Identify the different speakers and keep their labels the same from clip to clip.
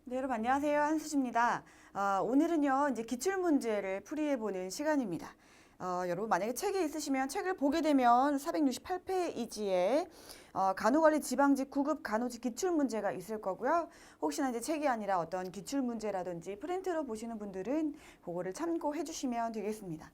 Speaker 1: 네, 여러분 안녕하세요. 한수지입니다. 오늘은요, 이제 기출문제를 풀이해보는 시간입니다. 여러분 만약에 책이 있으시면 책을 보게 되면 468페이지에 간호관리 지방직 9급 간호직 기출문제가 있을 거고요. 혹시나 이제 책이 아니라 어떤 기출문제라든지 프린트로 보시는 분들은 그거를 참고해 주시면 되겠습니다.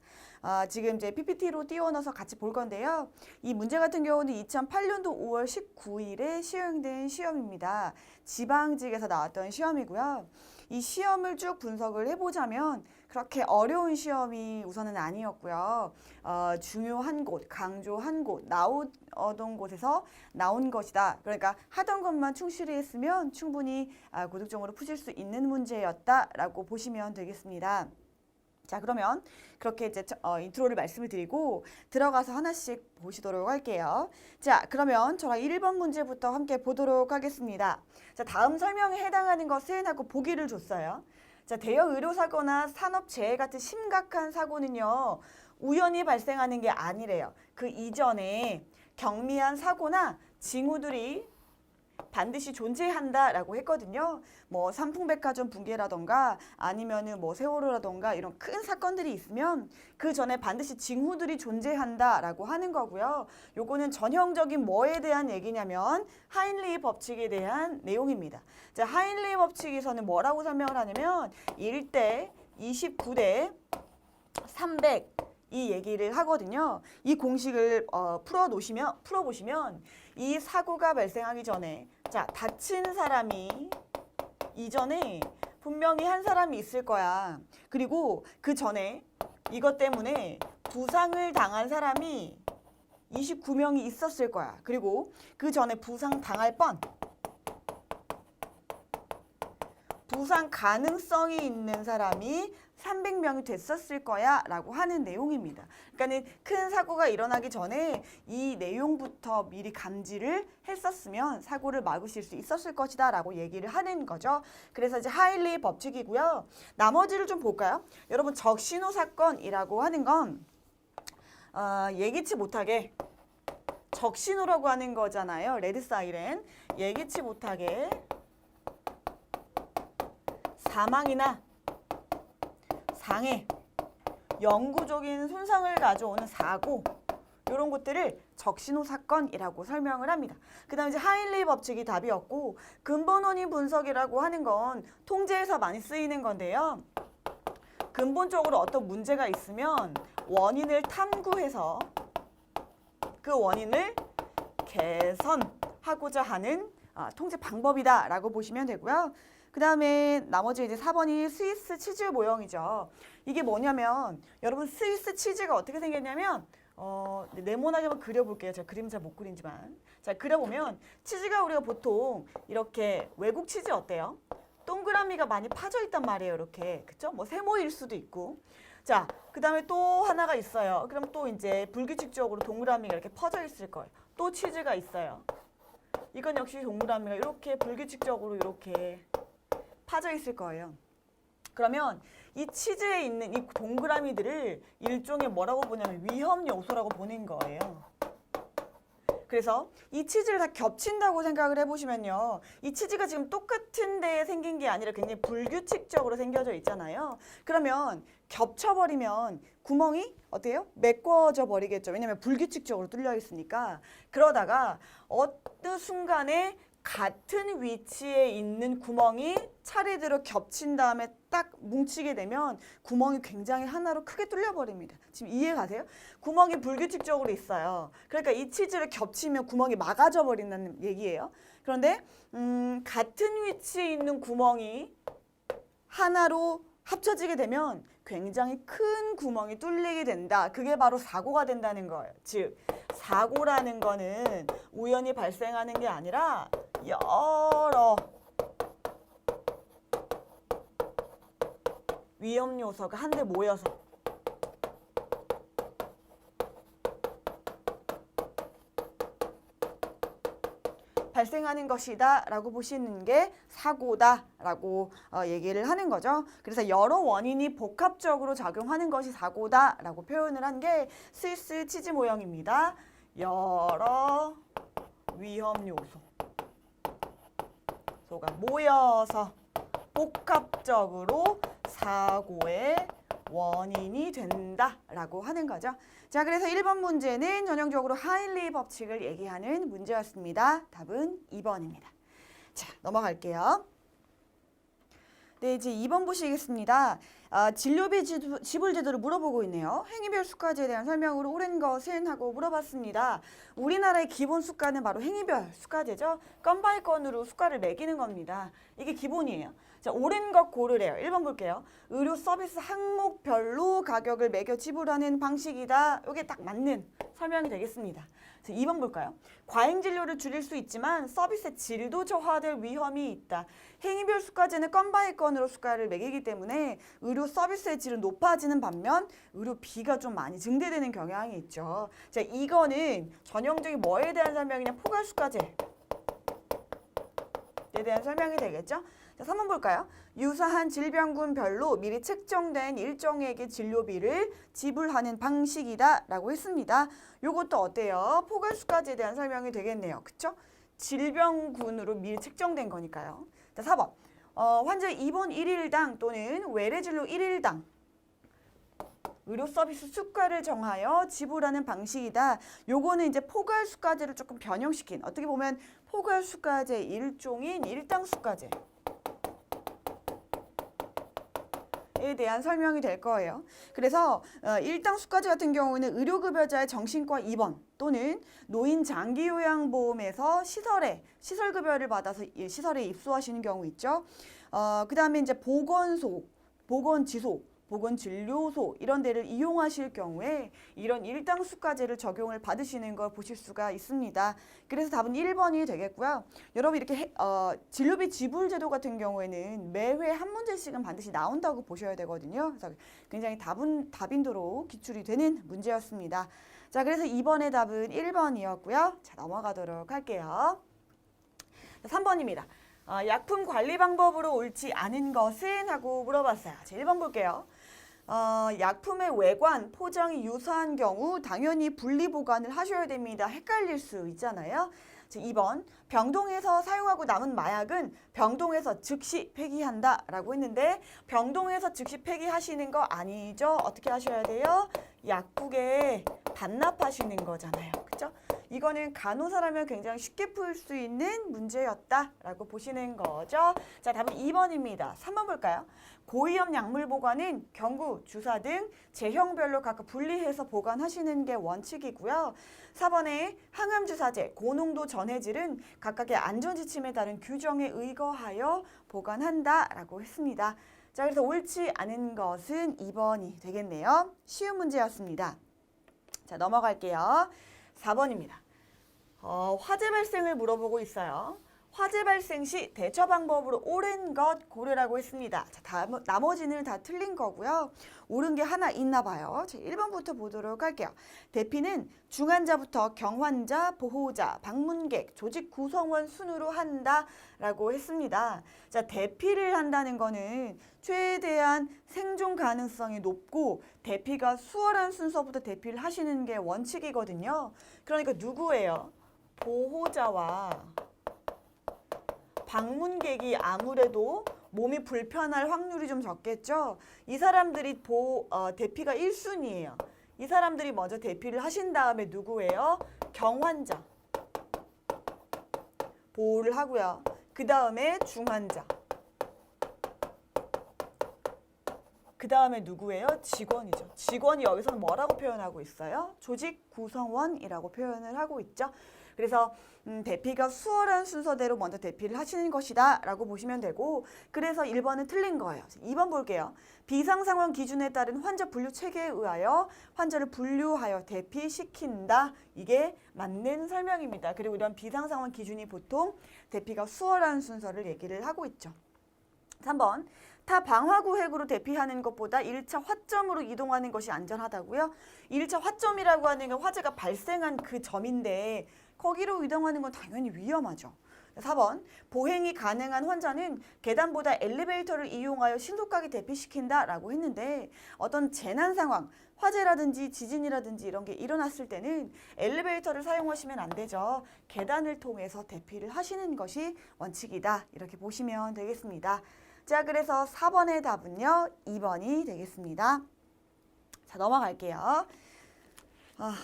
Speaker 1: 지금 이제 PPT로 띄워넣어서 같이 볼 건데요. 이 문제 같은 경우는 2008년도 5월 19일에 시행된 시험입니다. 지방직에서 나왔던 시험이고요. 이 시험을 쭉 분석을 해보자면 그렇게 어려운 시험이 우선은 아니었고요. 중요한 곳, 강조한 곳, 나오던 곳에서 나온 것이다. 그러니까 하던 것만 충실히 했으면 충분히 고득점으로 푸실 수 있는 문제였다라고 보시면 되겠습니다. 자, 그러면 그렇게 이제 인트로를 말씀을 드리고 들어가서 하나씩 보시도록 할게요. 자, 그러면 저랑 1번 문제부터 함께 보도록 하겠습니다. 자, 다음 설명에 해당하는 것은 하고 보기를 줬어요. 자, 대형 의료사고나 산업재해 같은 심각한 사고는요, 우연히 발생하는 게 아니래요. 그 이전에 경미한 사고나 징후들이 반드시 존재한다라고 했거든요. 뭐 삼풍백화점 붕괴라던가 아니면은 뭐 세월호라던가 이런 큰 사건들이 있으면 그 전에 반드시 징후들이 존재한다라고 하는 거고요. 요거는 전형적인 뭐에 대한 얘기냐면 하인리히 법칙에 대한 내용입니다. 자, 하인리히 법칙에서는 뭐라고 설명을 하냐면 1대 29대 300 이 얘기를 하거든요. 이 공식을 풀어보시면 이 사고가 발생하기 전에 자, 다친 사람이 이전에 분명히 한 사람이 있을 거야. 그리고 그 전에 이것 때문에 부상을 당한 사람이 29명이 있었을 거야. 그리고 그 전에 부상 당할 부상 가능성이 있는 사람이 300명이 됐었을 거야 라고 하는 내용입니다. 그러니까 큰 사고가 일어나기 전에 이 내용부터 미리 감지를 했었으면 사고를 막으실 수 있었을 것이다 라고 얘기를 하는 거죠. 그래서 이제 하일리 법칙이고요. 나머지를 좀 볼까요? 여러분 적신호 사건이라고 하는 건 예기치 못하게 적신호라고 하는 거잖아요. 레드 사이렌. 예기치 못하게 사망이나 상해, 영구적인 손상을 가져오는 사고 이런 것들을 적신호 사건이라고 설명을 합니다. 그 다음에 이제 하인리 법칙이 답이었고 근본 원인 분석이라고 하는 건 통제에서 많이 쓰이는 건데요. 근본적으로 어떤 문제가 있으면 원인을 탐구해서 그 원인을 개선하고자 하는 통제 방법이다라고 보시면 되고요. 그 다음에 나머지 이제 4번이 스위스 치즈 모형이죠. 이게 뭐냐면 여러분 스위스 치즈가 어떻게 생겼냐면 네모나게 한번 그려볼게요. 제가 그림 잘 못 그리지만 자, 그려보면 치즈가 우리가 보통 이렇게 외국 치즈 어때요? 동그라미가 많이 파져 있단 말이에요. 이렇게 그쵸? 뭐 세모일 수도 있고 자, 그 다음에 또 하나가 있어요. 그럼 또 이제 불규칙적으로 동그라미가 이렇게 퍼져 있을 거예요. 또 치즈가 있어요. 이건 역시 동그라미가 이렇게 불규칙적으로 이렇게 파져 있을 거예요. 그러면 이 치즈에 있는 이 동그라미들을 일종의 뭐라고 보냐면 위험 요소라고 보는 거예요. 그래서 이 치즈를 다 겹친다고 생각을 해보시면요. 이 치즈가 지금 똑같은 데에 생긴 게 아니라 굉장히 불규칙적으로 생겨져 있잖아요. 그러면 겹쳐버리면 구멍이 어때요? 메꿔져 버리겠죠. 왜냐면 불규칙적으로 뚫려 있으니까. 그러다가 어느 순간에 같은 위치에 있는 구멍이 차례대로 겹친 다음에 딱 뭉치게 되면 구멍이 굉장히 하나로 크게 뚫려버립니다. 지금 이해 가세요? 구멍이 불규칙적으로 있어요. 그러니까 이 치즈를 겹치면 구멍이 막아져 버린다는 얘기예요. 그런데 같은 위치에 있는 구멍이 하나로 합쳐지게 되면 굉장히 큰 구멍이 뚫리게 된다. 그게 바로 사고가 된다는 거예요. 즉 사고라는 거는 우연히 발생하는 게 아니라 여러 위험 요소가 한데 모여서 발생하는 것이다 라고 보시는 게 사고다 라고 얘기를 하는 거죠. 그래서 여러 원인이 복합적으로 작용하는 것이 사고다 라고 표현을 한 게 스위스 치즈 모형입니다. 여러 위험 요소가 모여서 복합적으로 사고의 원인이 된다라고 하는 거죠. 자, 그래서 1번 문제는 전형적으로 하일리 법칙을 얘기하는 문제였습니다. 답은 2번입니다. 자, 넘어갈게요. 네, 이제 2번 보시겠습니다. 진료비 지불 제도를 물어보고 있네요. 행위별 수가제에 대한 설명으로 옳은 것은 하고 물어봤습니다. 우리나라의 기본 수가는 바로 행위별 수가제죠. 건 바이 건으로 수가를 매기는 겁니다. 이게 기본이에요. 자, 옳은 것 고르래요. 1번 볼게요. 의료 서비스 항목별로 가격을 매겨 지불하는 방식이다. 이게 딱 맞는 설명이 되겠습니다. 자, 2번 볼까요? 과잉 진료를 줄일 수 있지만 서비스의 질도 저하될 위험이 있다. 행위별 수가제는 건 바이 건으로 수가를 매기기 때문에 의료 서비스의 질은 높아지는 반면 의료비가 좀 많이 증대되는 경향이 있죠. 자, 이거는 전형적인 뭐에 대한 설명이냐? 포괄수가제에 대한 설명이 되겠죠? 자, 3번 볼까요? 유사한 질병군별로 미리 책정된 일정액의 진료비를 지불하는 방식이다 라고 했습니다. 요것도 어때요? 포괄수가제에 대한 설명이 되겠네요. 그쵸? 질병군으로 미리 책정된 거니까요. 자, 4번. 환자의 입원 1일당 또는 외래진료 1일당 의료 서비스 수가를 정하여 지불하는 방식이다. 요거는 이제 포괄수가제를 조금 변형시킨, 어떻게 보면 포괄수가제 일종인 일당수가제 에 대한 설명이 될 거예요. 그래서 일당수가제 같은 경우는 의료급여자의 정신과 입원 또는 노인 장기요양보험에서 시설급여를 받아서 시설에 입소하시는 경우 있죠. 그 다음에 이제 보건소, 보건지소, 보건진료소 이런 데를 이용하실 경우에 이런 일당수가제를 적용을 받으시는 걸 보실 수가 있습니다. 그래서 답은 1번이 되겠고요. 여러분 이렇게 진료비 지불 제도 같은 경우에는 매회 한 문제씩은 반드시 나온다고 보셔야 되거든요. 그래서 굉장히 다빈도로 기출이 되는 문제였습니다. 자, 그래서 2번의 답은 1번이었고요. 자, 넘어가도록 할게요. 3번입니다. 약품 관리 방법으로 옳지 않은 것은? 하고 물어봤어요. 자, 1번 볼게요. 약품의 외관, 포장이 유사한 경우 당연히 분리 보관을 하셔야 됩니다. 헷갈릴 수 있잖아요. 자, 2번, 병동에서 사용하고 남은 마약은 병동에서 즉시 폐기한다 라고 했는데 병동에서 즉시 폐기하시는 거 아니죠? 어떻게 하셔야 돼요? 약국에 반납하시는 거잖아요. 그죠? 이거는 간호사라면 굉장히 쉽게 풀 수 있는 문제였다라고 보시는 거죠. 자, 답은 2번입니다. 3번 볼까요? 고위험 약물 보관은 경구, 주사 등 제형별로 각각 분리해서 보관하시는 게 원칙이고요. 4번에 항암주사제, 고농도 전해질은 각각의 안전지침에 따른 규정에 의거하여 보관한다라고 했습니다. 자, 그래서 옳지 않은 것은 2번이 되겠네요. 쉬운 문제였습니다. 자, 넘어갈게요. 4번입니다. 화재 발생을 물어보고 있어요. 화재 발생 시 대처 방법으로 옳은 것 고르라고 했습니다. 자, 나머지는 다 틀린 거고요. 옳은 게 하나 있나 봐요. 자, 1번부터 보도록 할게요. 대피는 중환자부터 경환자, 보호자, 방문객, 조직 구성원 순으로 한다라고 했습니다. 자, 대피를 한다는 거는 최대한 생존 가능성이 높고 대피가 수월한 순서부터 대피를 하시는 게 원칙이거든요. 그러니까 누구예요? 보호자와 방문객이 아무래도 몸이 불편할 확률이 좀 적겠죠. 이 사람들이 대피가 1순위예요. 이 사람들이 먼저 대피를 하신 다음에 누구예요? 경환자 보호를 하고요. 그 다음에 중환자. 그 다음에 누구예요? 직원이죠. 직원이 여기서는 뭐라고 표현하고 있어요? 조직 구성원이라고 표현을 하고 있죠. 그래서 대피가 수월한 순서대로 먼저 대피를 하시는 것이다 라고 보시면 되고, 그래서 1번은 틀린 거예요. 2번 볼게요. 비상상황 기준에 따른 환자 분류 체계에 의하여 환자를 분류하여 대피시킨다. 이게 맞는 설명입니다. 그리고 이런 비상상황 기준이 보통 대피가 수월한 순서를 얘기를 하고 있죠. 3번. 타 방화구획으로 대피하는 것보다 1차 화점으로 이동하는 것이 안전하다고요? 1차 화점이라고 하는 건 화재가 발생한 그 점인데 거기로 이동하는 건 당연히 위험하죠. 4번. 보행이 가능한 환자는 계단보다 엘리베이터를 이용하여 신속하게 대피시킨다라고 했는데 어떤 재난 상황, 화재라든지 지진이라든지 이런 게 일어났을 때는 엘리베이터를 사용하시면 안 되죠. 계단을 통해서 대피를 하시는 것이 원칙이다. 이렇게 보시면 되겠습니다. 자, 그래서 4번의 답은요, 2번이 되겠습니다. 자, 넘어갈게요.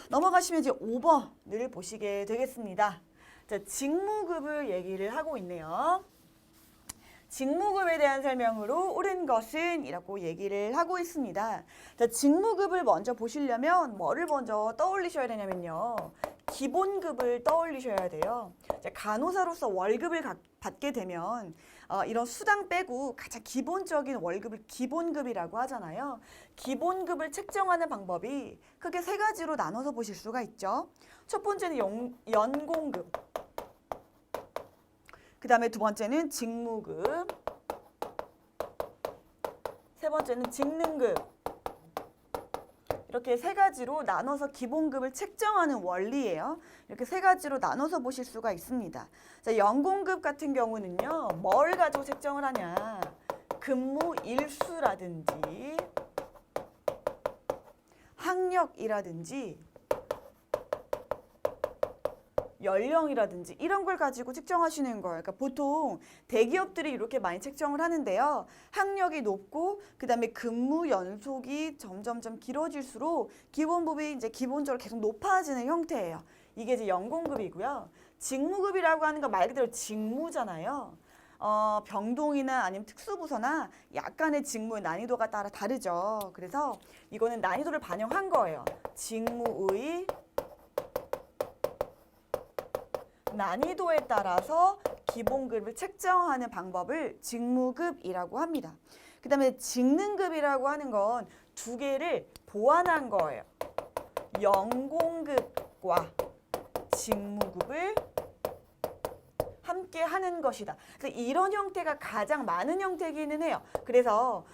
Speaker 1: 넘어가시면 이제 5번을 보시게 되겠습니다. 자, 직무급을 얘기를 하고 있네요. 직무급에 대한 설명으로 옳은 것은 이라고 얘기를 하고 있습니다. 자, 직무급을 먼저 보시려면 뭐를 먼저 떠올리셔야 되냐면요. 기본급을 떠올리셔야 돼요. 자, 간호사로서 월급을 받게 되면 이런 수당 빼고 가장 기본적인 월급을 기본급이라고 하잖아요. 기본급을 책정하는 방법이 크게 세 가지로 나눠서 보실 수가 있죠. 첫 번째는 연공급, 그 다음에 두 번째는 직무급, 세 번째는 직능급. 이렇게 세 가지로 나눠서 기본급을 책정하는 원리예요. 이렇게 세 가지로 나눠서 보실 수가 있습니다. 자, 연공급 같은 경우는요. 뭘 가지고 책정을 하냐. 근무 일수라든지 학력이라든지 연령이라든지 이런 걸 가지고 책정하시는 거예요. 그러니까 보통 대기업들이 이렇게 많이 책정을 하는데요. 학력이 높고 그다음에 근무 연속이 점점점 길어질수록 기본급이 이제 기본적으로 계속 높아지는 형태예요. 이게 이제 연공급이고요. 직무급이라고 하는 건 말 그대로 직무잖아요. 병동이나 아니면 특수부서나 약간의 직무의 난이도가 따라 다르죠. 그래서 이거는 난이도를 반영한 거예요. 직무의 난이도에 따라서 기본급을 책정하는 방법을 직무급이라고 합니다. 그 다음에 직능급이라고 하는 건 두 개를 보완한 거예요. 연공급과 직무급을 함께 하는 것이다. 그래서 이런 형태가 가장 많은 형태이기는 해요. 그래서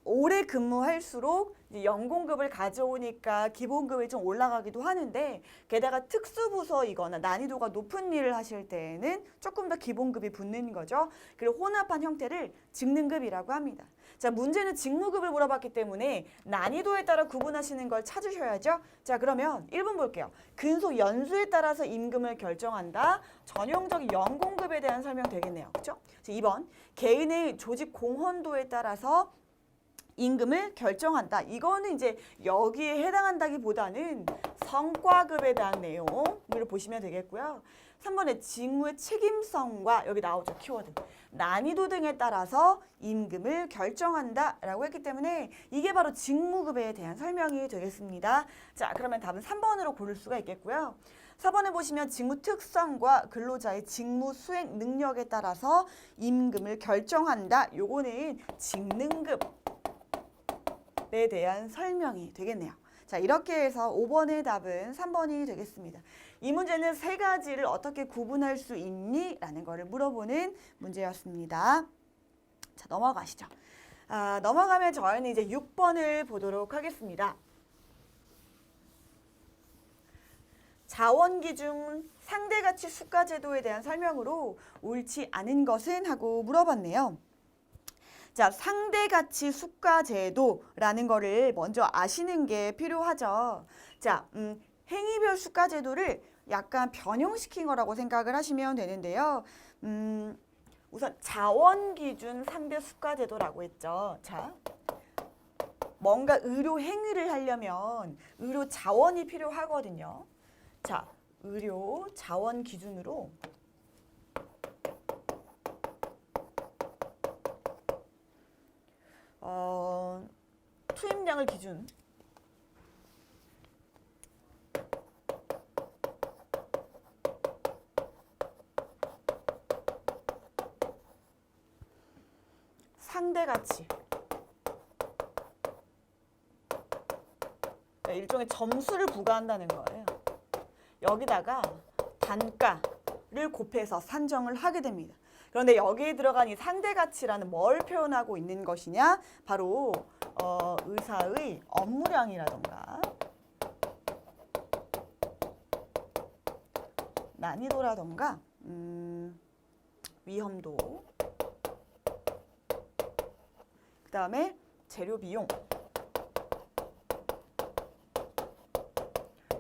Speaker 1: 오래 근무할수록 이제 연공급을 가져오니까 기본급이 좀 올라가기도 하는데 게다가 특수부서이거나 난이도가 높은 일을 하실 때에는 조금 더 기본급이 붙는 거죠. 그리고 혼합한 형태를 직능급이라고 합니다. 자, 문제는 직무급을 물어봤기 때문에 난이도에 따라 구분하시는 걸 찾으셔야죠. 자, 그러면 1번 볼게요. 근소 연수에 따라서 임금을 결정한다. 전형적인 연공급에 대한 설명 되겠네요. 그렇죠? 2번. 개인의 조직 공헌도에 따라서 임금을 결정한다. 이거는 이제 여기에 해당한다기보다는 성과급에 대한 내용을 보시면 되겠고요. 3번에 직무의 책임성과 여기 나오죠. 키워드. 난이도 등에 따라서 임금을 결정한다 라고 했기 때문에 이게 바로 직무급에 대한 설명이 되겠습니다. 자, 그러면 답은 3번으로 고를 수가 있겠고요. 4번에 보시면 직무 특성과 근로자의 직무 수행 능력에 따라서 임금을 결정한다. 요거는 직능급에 대한 설명이 되겠네요. 자, 이렇게 해서 5번의 답은 3번이 되겠습니다. 이 문제는 세 가지를 어떻게 구분할 수 있니? 라는 거를 물어보는 문제였습니다. 자, 넘어가시죠. 넘어가면 저희는 이제 6번을 보도록 하겠습니다. 자원기준 상대가치 수가제도에 대한 설명으로 옳지 않은 것은? 하고 물어봤네요. 자, 상대가치 수가제도라는 거를 먼저 아시는 게 필요하죠. 자, 행위별 수가제도를 약간 변형시킨 거라고 생각을 하시면 되는데요. 우선 자원기준 상대 수가제도라고 했죠. 자, 뭔가 의료 행위를 하려면 의료 자원이 필요하거든요. 자, 의료 자원 기준으로 투입량을 기준 상대가치 일종의 점수를 부과한다는 거예요. 여기다가 단가를 곱해서 산정을 하게 됩니다. 그런데 여기에 들어간 이 상대가치라는 뭘 표현하고 있는 것이냐? 바로 의사의 업무량이라던가 난이도라던가 위험도, 그 다음에 재료 비용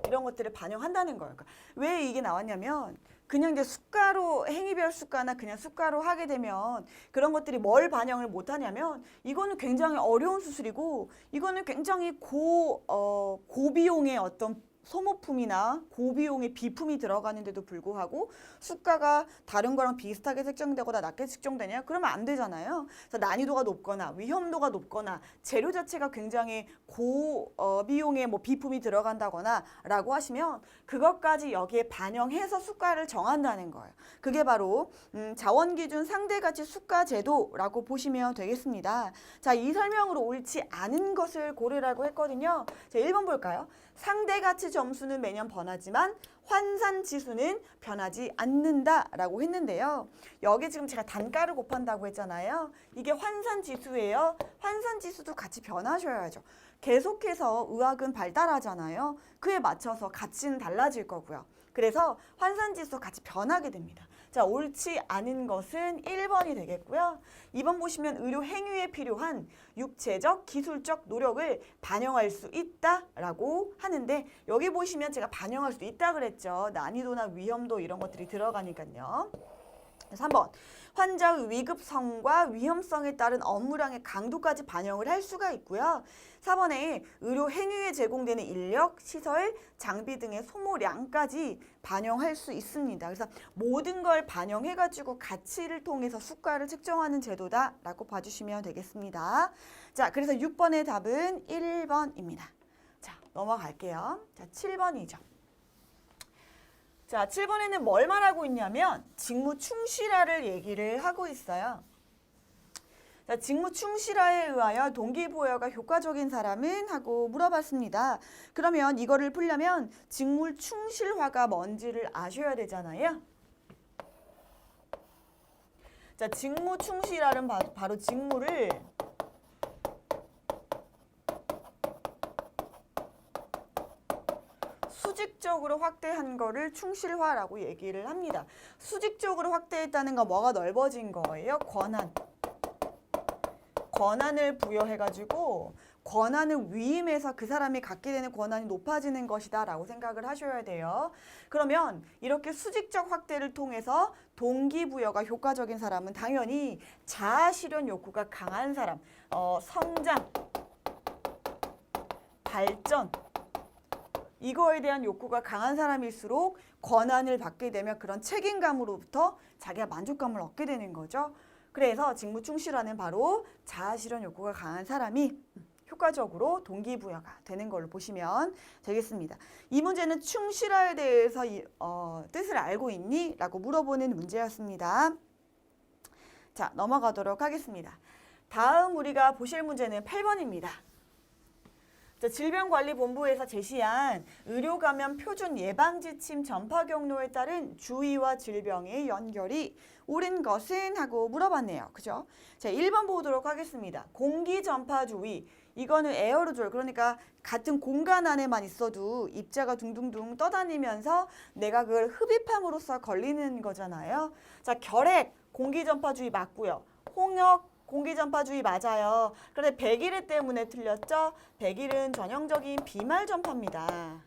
Speaker 1: 이런 것들을 반영한다는 거예요. 그러니까 왜 이게 나왔냐면 그냥 이제 수가로 행위별 수가나 그냥 수가로 하게 되면 그런 것들이 뭘 반영을 못 하냐면 이거는 굉장히 어려운 수술이고 이거는 굉장히 고비용의 어떤 소모품이나 고비용의 비품이 들어가는데도 불구하고 수가가 다른 거랑 비슷하게 책정되거나 낮게 책정되냐? 그러면 안 되잖아요. 그래서 난이도가 높거나 위험도가 높거나 재료 자체가 굉장히 고비용의 뭐 비품이 들어간다거나 라고 하시면 그것까지 여기에 반영해서 수가를 정한다는 거예요. 그게 바로 자원기준 상대가치 수가제도라고 보시면 되겠습니다. 자, 이 설명으로 옳지 않은 것을 고르라고 했거든요. 자, 1번 볼까요? 상대가치 점수는 매년 변하지만 환산지수는 변하지 않는다라고 했는데요. 여기 지금 제가 단가를 곱한다고 했잖아요. 이게 환산지수예요. 환산지수도 같이 변하셔야죠. 계속해서 의학은 발달하잖아요. 그에 맞춰서 가치는 달라질 거고요. 그래서 환산지수 같이 변하게 됩니다. 자, 옳지 않은 것은 1번이 되겠고요. 2번 보시면 의료 행위에 필요한 육체적, 기술적 노력을 반영할 수 있다라고 하는데 여기 보시면 제가 반영할 수 있다 그랬죠. 난이도나 위험도 이런 것들이 들어가니까요. 3번. 환자의 위급성과 위험성에 따른 업무량의 강도까지 반영을 할 수가 있고요. 4번에 의료 행위에 제공되는 인력, 시설, 장비 등의 소모량까지 반영할 수 있습니다. 그래서 모든 걸 반영해가지고 가치를 통해서 수가를 측정하는 제도다라고 봐주시면 되겠습니다. 자, 그래서 6번의 답은 1번입니다. 자, 넘어갈게요. 자, 7번이죠. 자, 7번에는 뭘 말하고 있냐면 직무 충실화를 얘기를 하고 있어요. 자, 직무 충실화에 의하여 동기부여가 효과적인 사람은? 하고 물어봤습니다. 그러면 이거를 풀려면 직무 충실화가 뭔지를 아셔야 되잖아요. 자, 직무 충실화는 바로 직무를 수직적으로 확대한 거를 충실화라고 얘기를 합니다. 수직적으로 확대했다는 건 뭐가 넓어진 거예요? 권한을 부여해가지고 권한을 위임해서 그 사람이 갖게 되는 권한이 높아지는 것이다 라고 생각을 하셔야 돼요. 그러면 이렇게 수직적 확대를 통해서 동기부여가 효과적인 사람은 당연히 자아실현 욕구가 강한 사람, 성장, 발전, 이거에 대한 욕구가 강한 사람일수록 권한을 받게 되면 그런 책임감으로부터 자기가 만족감을 얻게 되는 거죠. 그래서 직무 충실화는 바로 자아실현 욕구가 강한 사람이 효과적으로 동기부여가 되는 걸로 보시면 되겠습니다. 이 문제는 충실화에 대해서 뜻을 알고 있니? 라고 물어보는 문제였습니다. 자, 넘어가도록 하겠습니다. 다음 우리가 보실 문제는 8번입니다. 질병관리본부에서 제시한 의료감염 표준 예방지침 전파 경로에 따른 주의와 질병의 연결이 옳은 것은? 하고 물어봤네요. 그죠? 자, 1번 보도록 하겠습니다. 공기 전파 주의. 이거는 에어로졸, 그러니까 같은 공간 안에만 있어도 입자가 둥둥둥 떠다니면서 내가 그걸 흡입함으로써 걸리는 거잖아요. 자, 결핵, 공기 전파 주의 맞고요. 홍역, 공기전파주의 맞아요. 그런데 백일해 때문에 틀렸죠? 백일은 전형적인 비말 전파입니다.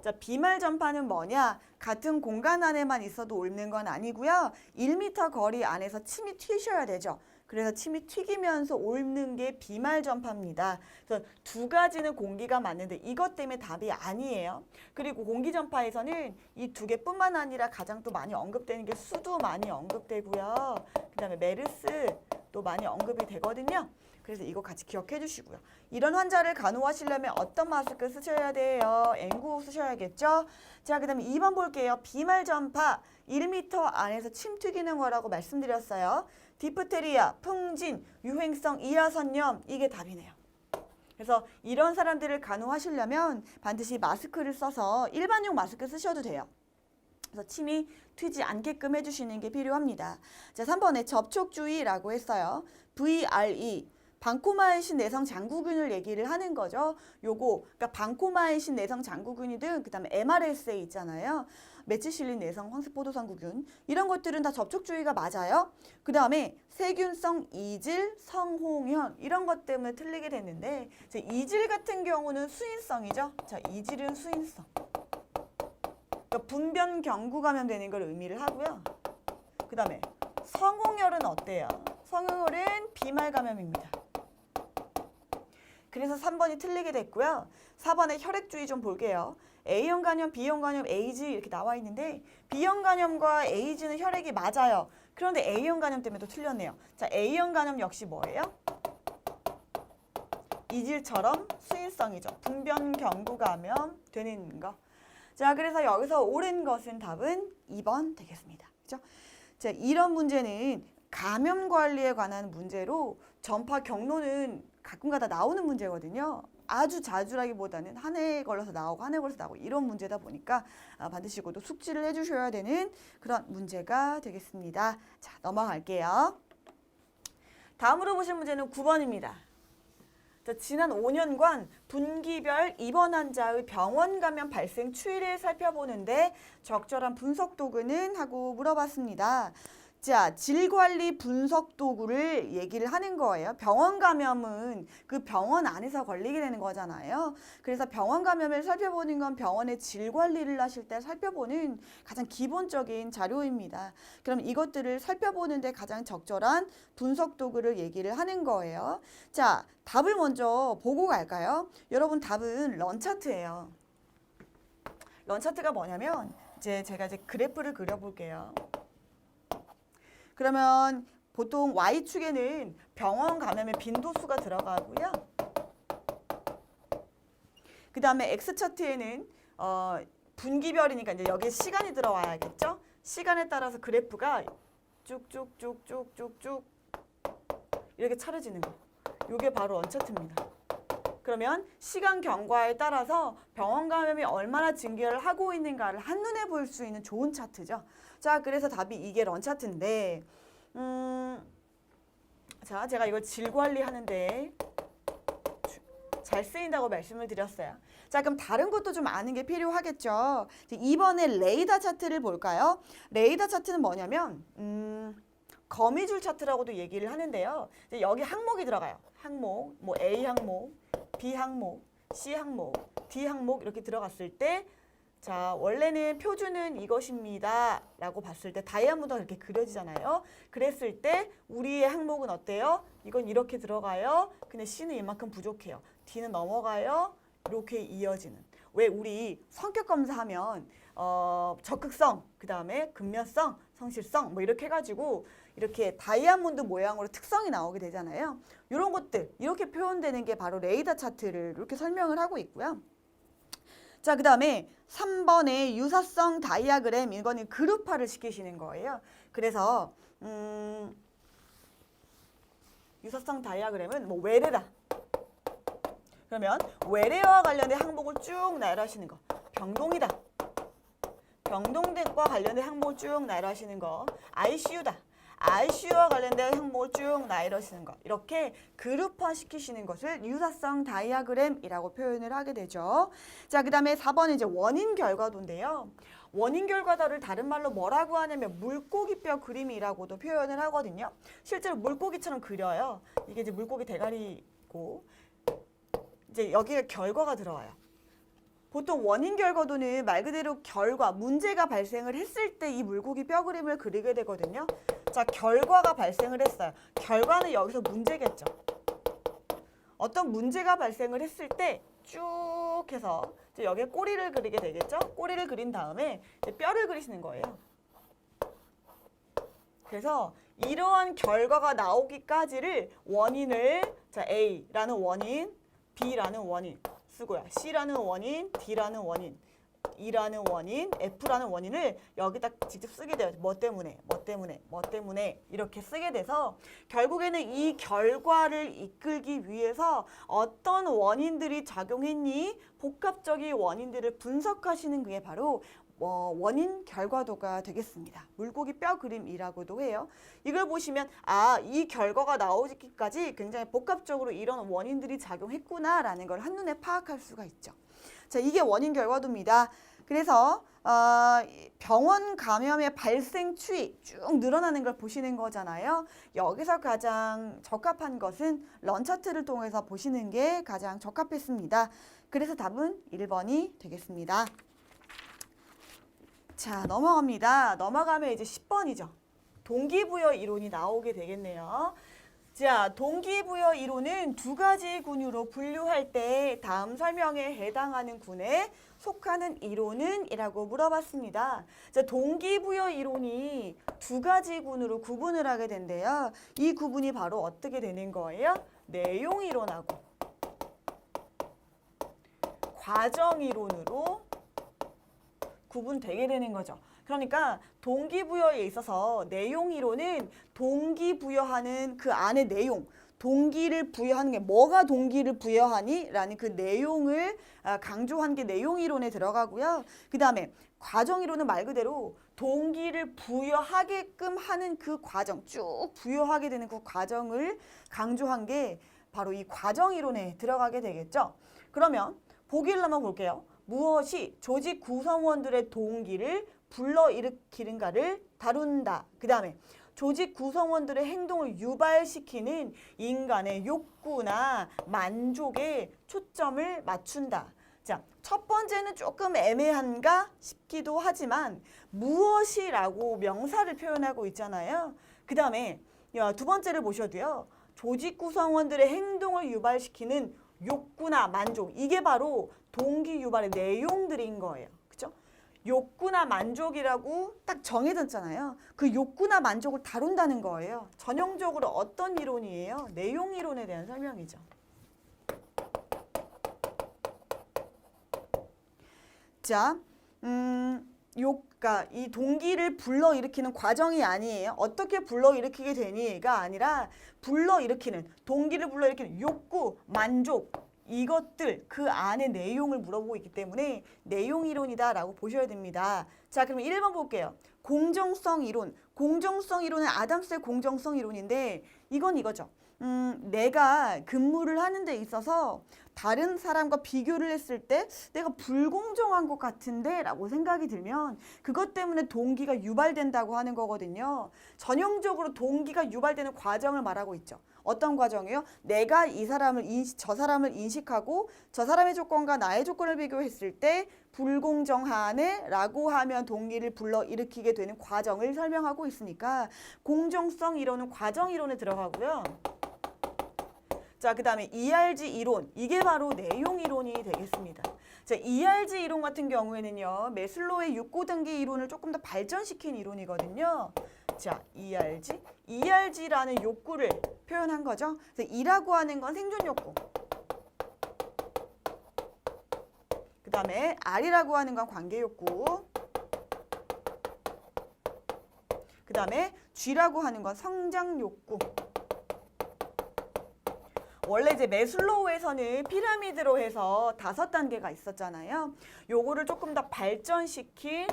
Speaker 1: 자, 비말 전파는 뭐냐? 같은 공간 안에만 있어도 옳는 건 아니고요. 1m 거리 안에서 침이 튀셔야 되죠. 그래서 침이 튀기면서 옳는 게 비말 전파입니다. 그래서 두 가지는 공기가 맞는데 이것 때문에 답이 아니에요. 그리고 공기 전파에서는 이 두 개뿐만 아니라 가장 또 많이 언급되는 게 수도 많이 언급되고요. 그다음에 메르스도 많이 언급이 되거든요. 그래서 이거 같이 기억해 주시고요. 이런 환자를 간호하시려면 어떤 마스크 쓰셔야 돼요? N95 쓰셔야겠죠? 자, 그 다음에 2번 볼게요. 비말 전파 1m 안에서 침 튀기는 거라고 말씀드렸어요. 디프테리아, 풍진, 유행성 이하선염, 이게 답이네요. 그래서 이런 사람들을 간호하시려면 반드시 마스크를 써서 일반용 마스크 쓰셔도 돼요. 그래서 침이 튀지 않게끔 해주시는 게 필요합니다. 자, 3번에 접촉주의라고 했어요. VRE, 방코마이신 내성 장구균을 얘기를 하는 거죠. 요거, 그러니까 방코마이신 내성 장구균이든 그다음에 MRSA 있잖아요. 메치실린 내성 황색포도상구균, 이런 것들은 다 접촉주의가 맞아요. 그 다음에 세균성 이질, 성홍현, 이런 것 때문에 틀리게 됐는데, 이질 같은 경우는 수인성이죠. 자, 이질은 수인성. 그러니까 분변 경구 감염되는 걸 의미를 하고요. 그 다음에 성홍열은 어때요? 성홍열은 비말 감염입니다. 그래서 3번이 틀리게 됐고요. 4번에 혈액주의 좀 볼게요. A형 간염, B형 간염, 에이즈 이렇게 나와 있는데 B형 간염과 에이즈는 혈액이 맞아요. 그런데 A형 간염 때문에 또 틀렸네요. 자, A형 간염 역시 뭐예요? 이질처럼 수인성이죠. 분변 경구 감염 되는 거. 자, 그래서 여기서 옳은 것은 답은 2번 되겠습니다. 그죠? 자, 이런 문제는 감염 관리에 관한 문제로 전파 경로는 가끔가다 나오는 문제거든요. 아주 자주라기보다는 한 해에 걸려서 나오고 한 해에 걸려서 나오고 이런 문제다 보니까 반드시 이것도 숙지를 해주셔야 되는 그런 문제가 되겠습니다. 자, 넘어갈게요. 다음으로 보실 문제는 9번입니다. 자, 지난 5년간 분기별 입원 환자의 병원 감염 발생 추이를 살펴보는데 적절한 분석 도구는 하고 물어봤습니다. 자, 질관리 분석 도구를 얘기를 하는 거예요. 병원 감염은 그 병원 안에서 걸리게 되는 거잖아요. 그래서 병원 감염을 살펴보는 건 병원의 질관리를 하실 때 살펴보는 가장 기본적인 자료입니다. 그럼 이것들을 살펴보는데 가장 적절한 분석 도구를 얘기를 하는 거예요. 자, 답을 먼저 보고 갈까요? 여러분, 답은 런차트예요. 런차트가 뭐냐면 제가 그래프를 그려볼게요. 그러면 보통 Y축에는 병원 감염의 빈도수가 들어가고요. 그 다음에 X차트에는 분기별이니까 이제 여기에 시간이 들어와야겠죠? 시간에 따라서 그래프가 쭉쭉쭉쭉쭉쭉 이렇게 차려지는 거. 이게 바로 런차트입니다. 그러면 시간 경과에 따라서 병원 감염이 얼마나 증가를 하고 있는가를 한눈에 볼 수 있는 좋은 차트죠. 자, 그래서 답이 이게 런차트인데 자, 제가 이걸 질관리하는데 잘 쓰인다고 말씀을 드렸어요. 자, 그럼 다른 것도 좀 아는 게 필요하겠죠. 이번에 레이더 차트를 볼까요? 레이더 차트는 뭐냐면 거미줄 차트라고도 얘기를 하는데요. 여기 항목이 들어가요. 항목, 뭐 A 항목, B 항목, C 항목, D 항목 이렇게 들어갔을 때 자, 원래는 표준은 이것입니다 라고 봤을 때 다이아몬드가 이렇게 그려지잖아요. 그랬을 때 우리의 항목은 어때요? 이건 이렇게 들어가요. 근데 C는 이만큼 부족해요. D는 넘어가요. 이렇게 이어지는. 왜 우리 성격 검사하면 적극성, 그 다음에 근면성, 성실성 뭐 이렇게 해가지고 이렇게 다이아몬드 모양으로 특성이 나오게 되잖아요. 이런 것들 이렇게 표현되는 게 바로 레이더 차트를 이렇게 설명을 하고 있고요. 자, 그 다음에 3번의 유사성 다이아그램 이거는 그룹화를 시키시는 거예요. 그래서 유사성 다이아그램은 뭐 외래다. 그러면 외래와 관련된 항목을 쭉 나열하시는 거. 병동이다. 병동과 관련된 항목을 쭉 나열하시는 거. ICU다. ICU와 관련된 항목을 쭉 나열하시는 것. 이렇게 그룹화 시키시는 것을 유사성 다이아그램이라고 표현을 하게 되죠. 자, 그 다음에 4번은 이제 원인 결과도인데요. 원인 결과도를 다른 말로 뭐라고 하냐면 물고기뼈 그림이라고도 표현을 하거든요. 실제로 물고기처럼 그려요. 이게 이제 물고기 대가리고 이제 여기가 결과가 들어와요. 보통 원인 결과도는 말 그대로 결과, 문제가 발생을 했을 때 이 물고기 뼈 그림을 그리게 되거든요. 자, 결과가 발생을 했어요. 결과는 여기서 문제겠죠. 어떤 문제가 발생을 했을 때 쭉 해서 이제 여기에 꼬리를 그리게 되겠죠. 꼬리를 그린 다음에 이제 뼈를 그리시는 거예요. 그래서 이러한 결과가 나오기까지를 원인을 자, A라는 원인, B라는 원인 쓰고요. C라는 원인, D라는 원인, E라는 원인, F라는 원인을 여기다 직접 쓰게 돼요. 뭐 때문에, 뭐 때문에, 뭐 때문에 이렇게 쓰게 돼서 결국에는 이 결과를 이끌기 위해서 어떤 원인들이 작용했니? 복합적인 원인들을 분석하시는 게 바로 원인 결과도가 되겠습니다. 물고기 뼈 그림이라고도 해요. 이걸 보시면 이 결과가 나오기까지 굉장히 복합적으로 이런 원인들이 작용했구나라는 걸 한눈에 파악할 수가 있죠. 자, 이게 원인 결과도입니다. 그래서 병원 감염의 발생 추이 쭉 늘어나는 걸 보시는 거잖아요. 여기서 가장 적합한 것은 런차트를 통해서 보시는 게 가장 적합했습니다. 그래서 답은 1번이 되겠습니다. 자, 넘어갑니다. 넘어가면 이제 10번이죠. 동기부여 이론이 나오게 되겠네요. 자, 동기부여 이론은 두 가지 군으로 분류할 때 다음 설명에 해당하는 군에 속하는 이론은? 이라고 물어봤습니다. 자, 동기부여 이론이 두 가지 군으로 구분을 하게 된대요. 이 구분이 바로 어떻게 되는 거예요? 내용이론하고 과정이론으로 구분되게 되는 거죠. 그러니까 동기부여에 있어서 내용이론은 동기부여하는 그 안의 내용, 동기를 부여하는 게 뭐가 동기를 부여하니? 라는 그 내용을 강조한 게 내용이론에 들어가고요. 그 다음에 과정이론은 말 그대로 동기를 부여하게끔 하는 그 과정, 쭉 부여하게 되는 그 과정을 강조한 게 바로 이 과정이론에 들어가게 되겠죠. 그러면 보기를 한번 볼게요. 무엇이 조직 구성원들의 동기를 불러일으키는가를 다룬다. 그 다음에 조직 구성원들의 행동을 유발시키는 인간의 욕구나 만족에 초점을 맞춘다. 자, 첫 번째는 조금 애매한가 싶기도 하지만 무엇이라고 명사를 표현하고 있잖아요. 그 다음에 두 번째를 보셔도요. 조직 구성원들의 행동을 유발시키는 욕구나 만족, 이게 바로 동기 유발의 내용들인 거예요. 그죠? 욕구나 만족이라고 딱 정해졌잖아요. 그 욕구나 만족을 다룬다는 거예요. 전형적으로 어떤 이론이에요? 내용 이론에 대한 설명이죠. 자, 그러니까 이 동기를 불러일으키는 과정이 아니에요. 어떻게 불러일으키게 되니가 아니라 불러일으키는, 동기를 불러일으키는 욕구, 만족, 이것들 그 안의 내용을 물어보고 있기 때문에 내용이론이다라고 보셔야 됩니다. 자, 그럼 1번 볼게요. 공정성 이론. 공정성 이론은 아담스의 공정성 이론인데 이건 이거죠. 내가 근무를 하는 데 있어서 다른 사람과 비교를 했을 때 내가 불공정한 것 같은데 라고 생각이 들면 그것 때문에 동기가 유발된다고 하는 거거든요. 전형적으로 동기가 유발되는 과정을 말하고 있죠. 어떤 과정이요? 내가 저 사람을 인식하고 저 사람의 조건과 나의 조건을 비교했을 때 불공정하네 라고 하면 동기를 불러일으키게 되는 과정을 설명하고 있으니까 공정성 이론은 과정 이론에 들어가고요. 자, 그 다음에 ERG 이론, 이게 바로 내용 이론이 되겠습니다. 자, ERG 이론 같은 경우에는요, 매슬로우의 욕구등기 이론을 조금 더 발전시킨 이론이거든요. 자, ERG라는 욕구를 표현한 거죠. 그래서 E라고 하는 건 생존 욕구. 그 다음에 R이라고 하는 건 관계 욕구. 그 다음에 G라고 하는 건 성장 욕구. 원래 이제 매슬로우에서는 피라미드로 해서 5단계가 있었잖아요. 요거를 조금 더 발전시킨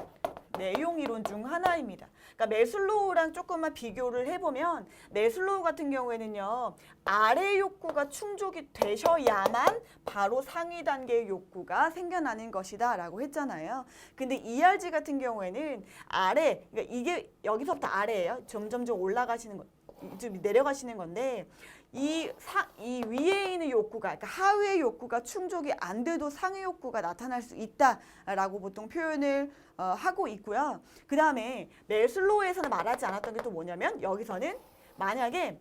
Speaker 1: 내용 이론 중 하나입니다. 그러니까 매슬로우랑 조금만 비교를 해보면 매슬로우 같은 경우에는요. 아래 욕구가 충족이 되셔야만 바로 상위 단계의 욕구가 생겨나는 것이다 라고 했잖아요. 근데 ERG 같은 경우에는 아래, 그러니까 이게 여기서부터 아래예요. 점점점 올라가시는 거, 좀 내려가시는 건데 이 위에 있는 욕구가, 그러니까 하위의 욕구가 충족이 안 돼도 상위 욕구가 나타날 수 있다라고 보통 표현을 하고 있고요. 그 다음에 매슬로우에서는 말하지 않았던 게 또 뭐냐면 여기서는 만약에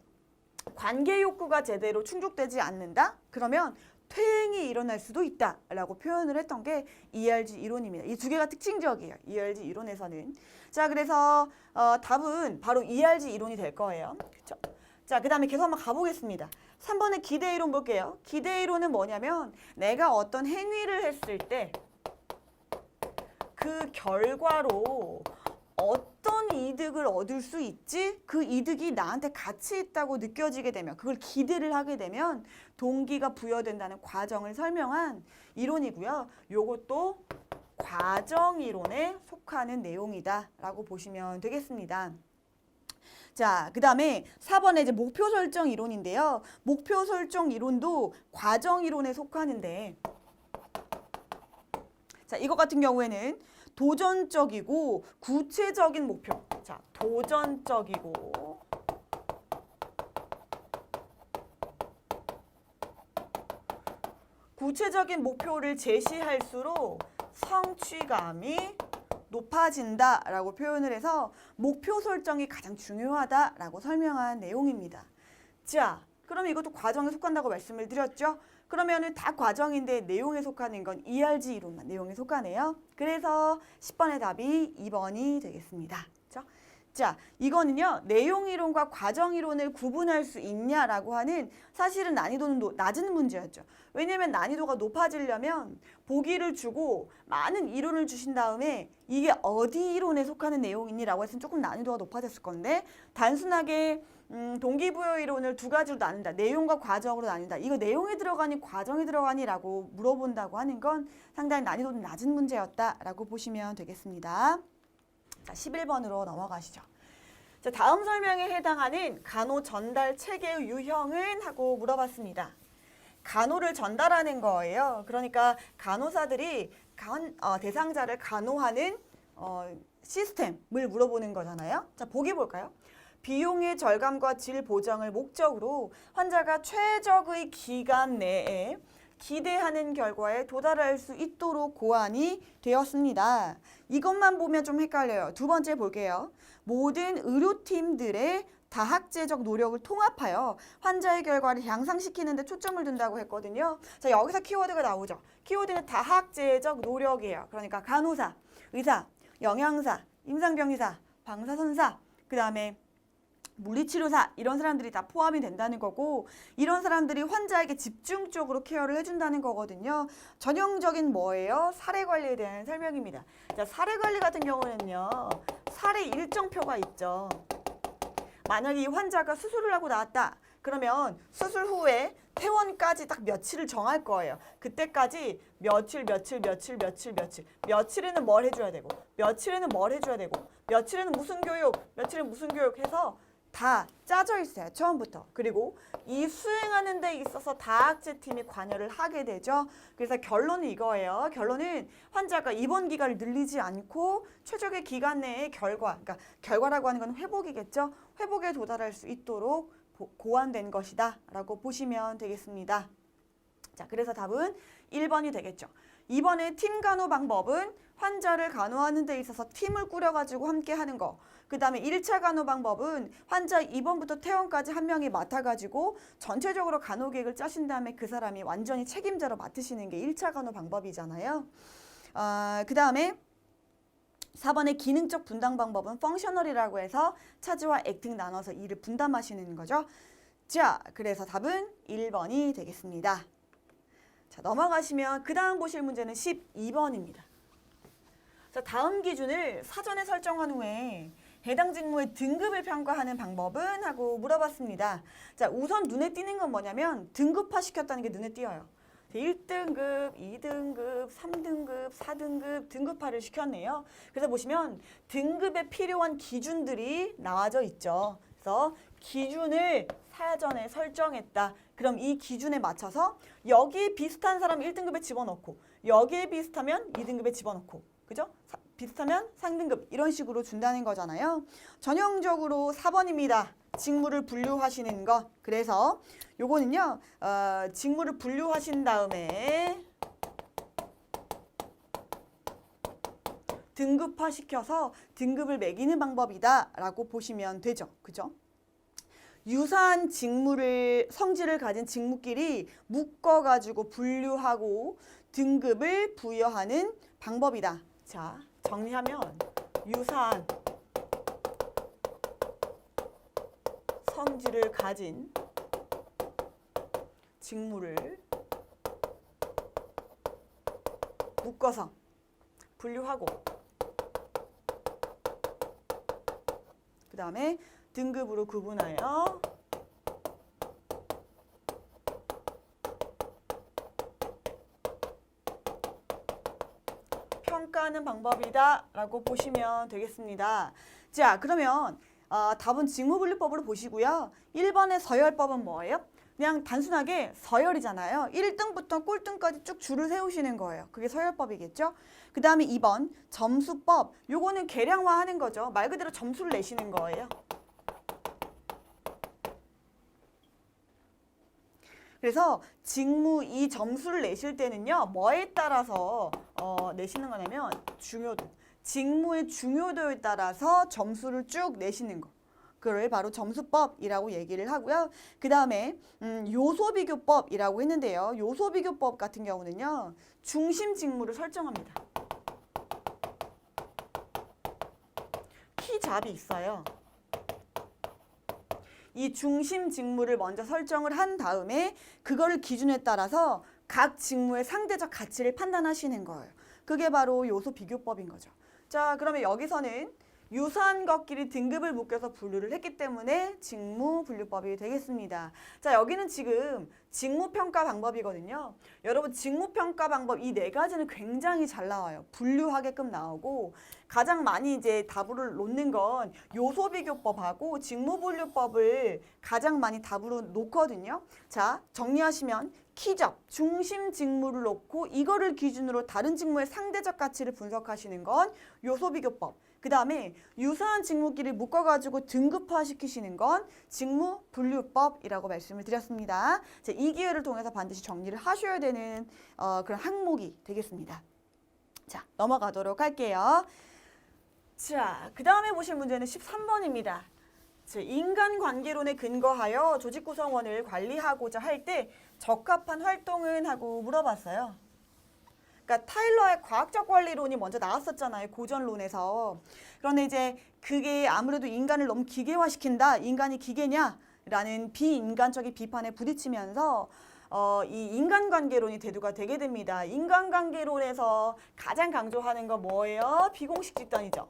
Speaker 1: 관계 욕구가 제대로 충족되지 않는다? 그러면 퇴행이 일어날 수도 있다라고 표현을 했던 게 ERG 이론입니다. 이 두 개가 특징적이에요. ERG 이론에서는. 자, 그래서 답은 바로 ERG 이론이 될 거예요. 그렇죠? 자, 그 다음에 계속 한번 가보겠습니다. 3번의 기대이론 볼게요. 기대이론은 뭐냐면 내가 어떤 행위를 했을 때 그 결과로 어떤 이득을 얻을 수 있지? 그 이득이 나한테 가치 있다고 느껴지게 되면, 그걸 기대를 하게 되면 동기가 부여된다는 과정을 설명한 이론이고요. 요것도 과정이론에 속하는 내용이다 라고 보시면 되겠습니다. 자, 그 다음에 4번에 이제 목표 설정 이론인데요. 목표 설정 이론도 과정 이론에 속하는데, 자, 이것 같은 경우에는 도전적이고 구체적인 목표. 자, 도전적이고 구체적인 목표를 제시할수록 성취감이 높아진다라고 표현을 해서 목표 설정이 가장 중요하다라고 설명한 내용입니다. 자, 그럼 이것도 과정에 속한다고 말씀을 드렸죠? 그러면은 다 과정인데 내용에 속하는 건 ERG 이론만 내용에 속하네요. 그래서 10번의 답이 2번이 되겠습니다. 그렇죠? 자, 이거는요. 내용 이론과 과정 이론을 구분할 수 있냐라고 하는 사실은 난이도는 낮은 문제였죠. 왜냐하면 난이도가 높아지려면 보기를 주고 많은 이론을 주신 다음에 이게 어디 이론에 속하는 내용이니라고 했으면 조금 난이도가 높아졌을 건데 단순하게 동기부여 이론을 두 가지로 나눈다. 내용과 과정으로 나눈다. 이거 내용이 들어가니 과정이 들어가니라고 물어본다고 하는 건 상당히 난이도는 낮은 문제였다라고 보시면 되겠습니다. 자, 11번으로 넘어가시죠. 자, 다음 설명에 해당하는 간호 전달 체계의 유형은 하고 물어봤습니다. 간호를 전달하는 거예요. 그러니까 간호사들이 대상자를 간호하는 시스템을 물어보는 거잖아요. 자, 보기 볼까요? 비용의 절감과 질 보장을 목적으로 환자가 최적의 기간 내에 기대하는 결과에 도달할 수 있도록 고안이 되었습니다. 이것만 보면 좀 헷갈려요. 두 번째 볼게요. 모든 의료팀들의 다학제적 노력을 통합하여 환자의 결과를 향상시키는 데 초점을 둔다고 했거든요. 자, 여기서 키워드가 나오죠. 키워드는 다학제적 노력이에요. 그러니까 간호사, 의사, 영양사, 임상병리사, 방사선사, 그 다음에 물리치료사 이런 사람들이 다 포함이 된다는 거고 이런 사람들이 환자에게 집중적으로 케어를 해준다는 거거든요. 전형적인 뭐예요? 사례 관리에 대한 설명입니다. 자, 사례 관리 같은 경우는요. 사례 일정표가 있죠. 만약에 이 환자가 수술을 하고 나왔다. 그러면 수술 후에 퇴원까지 딱 며칠을 정할 거예요. 그때까지 며칠에는 뭘 해줘야 되고 며칠에는 뭘 해줘야 되고 며칠에는 무슨 교육, 며칠에는 무슨 교육 해서 다 짜져 있어요. 처음부터. 그리고 이 수행하는 데 있어서 다학제팀이 관여를 하게 되죠. 그래서 결론은 이거예요. 결론은 환자가 입원 기간을 늘리지 않고 최적의 기간 내에 그러니까 결과라고 하는 건 회복이겠죠. 회복에 도달할 수 있도록 고안된 것이다 라고 보시면 되겠습니다. 자, 그래서 답은 1번이 되겠죠. 2번의 팀 간호 방법은 환자를 간호하는 데 있어서 팀을 꾸려가지고 함께 하는 거. 그 다음에 1차 간호 방법은 환자 입원부터 퇴원까지 한 명이 맡아가지고 전체적으로 간호 계획을 짜신 다음에 그 사람이 완전히 책임자로 맡으시는 게 1차 간호 방법이잖아요. 그 다음에 4번의 기능적 분담 방법은 펑셔널이라고 해서 차지와 액팅 나눠서 일을 분담하시는 거죠. 자, 그래서 답은 1번이 되겠습니다. 자, 넘어가시면 그 다음 보실 문제는 12번입니다. 자, 다음 기준을 사전에 설정한 후에 해당 직무의 등급을 평가하는 방법은? 하고 물어봤습니다. 자, 우선 눈에 띄는 건 뭐냐면 등급화 시켰다는 게 눈에 띄어요. 1등급, 2등급, 3등급, 4등급 등급화를 시켰네요. 그래서 보시면 등급에 필요한 기준들이 나와져 있죠. 그래서 기준을 사전에 설정했다. 그럼 이 기준에 맞춰서 여기에 비슷한 사람 1등급에 집어넣고 여기에 비슷하면 2등급에 집어넣고 그죠? 비슷하면 3등급 이런 식으로 준다는 거잖아요. 전형적으로 4번입니다. 직무를 분류하시는 것. 그래서 요거는요. 직무를 분류하신 다음에 등급화시켜서 등급을 매기는 방법이다 라고 보시면 되죠. 그죠? 유사한 성질을 가진 직무끼리 묶어가지고 분류하고 등급을 부여하는 방법이다. 자, 정리하면 유사한 성질을 가진 직무를 묶어서 분류하고 그 다음에 등급으로 구분하여 평가하는 방법이다 라고 보시면 되겠습니다. 자, 그러면 답은 직무분류법으로 보시고요. 1번의 서열법은 뭐예요? 그냥 단순하게 서열이잖아요. 1등부터 꼴등까지 쭉 줄을 세우시는 거예요. 그게 서열법이겠죠? 그 다음에 2번 점수법. 요거는 계량화하는 거죠. 말 그대로 점수를 내시는 거예요. 그래서 직무 이 점수를 내실 때는요. 뭐에 따라서 내시는 거냐면 중요도. 직무의 중요도에 따라서 점수를 쭉 내시는 거. 그걸 바로 점수법이라고 얘기를 하고요. 그 다음에 요소비교법이라고 했는데요. 요소비교법 같은 경우는요. 중심 직무를 설정합니다. 키 잡이 있어요. 이 중심 직무를 먼저 설정을 한 다음에 그거를 기준에 따라서 각 직무의 상대적 가치를 판단하시는 거예요. 그게 바로 요소비교법인 거죠. 자, 그러면 여기서는 유사한 것끼리 등급을 묶여서 분류를 했기 때문에 직무분류법이 되겠습니다. 자, 여기는 지금 직무평가 방법이거든요. 여러분 직무평가 방법 이 네 가지는 굉장히 잘 나와요. 분류하게끔 나오고 가장 많이 이제 답으로 놓는 건 요소비교법하고 직무분류법을 가장 많이 답으로 놓거든요. 자, 정리하시면 키접, 중심 직무를 놓고 이거를 기준으로 다른 직무의 상대적 가치를 분석하시는 건 요소비교법. 그 다음에 유사한 직무끼리 묶어가지고 등급화시키시는 건 직무분류법이라고 말씀을 드렸습니다. 자, 이 기회를 통해서 반드시 정리를 하셔야 되는 그런 항목이 되겠습니다. 자, 넘어가도록 할게요. 자, 그 다음에 보실 문제는 13번입니다. 인간관계론에 근거하여 조직 구성원을 관리하고자 할 때 적합한 활동은 하고 물어봤어요. 그러니까 타일러의 과학적 관리론이 먼저 나왔었잖아요. 고전론에서. 그런데 이제 그게 아무래도 인간을 너무 기계화시킨다. 인간이 기계냐? 라는 비인간적인 비판에 부딪히면서 이 인간관계론이 대두가 되게 됩니다. 인간관계론에서 가장 강조하는 건 뭐예요? 비공식 집단이죠.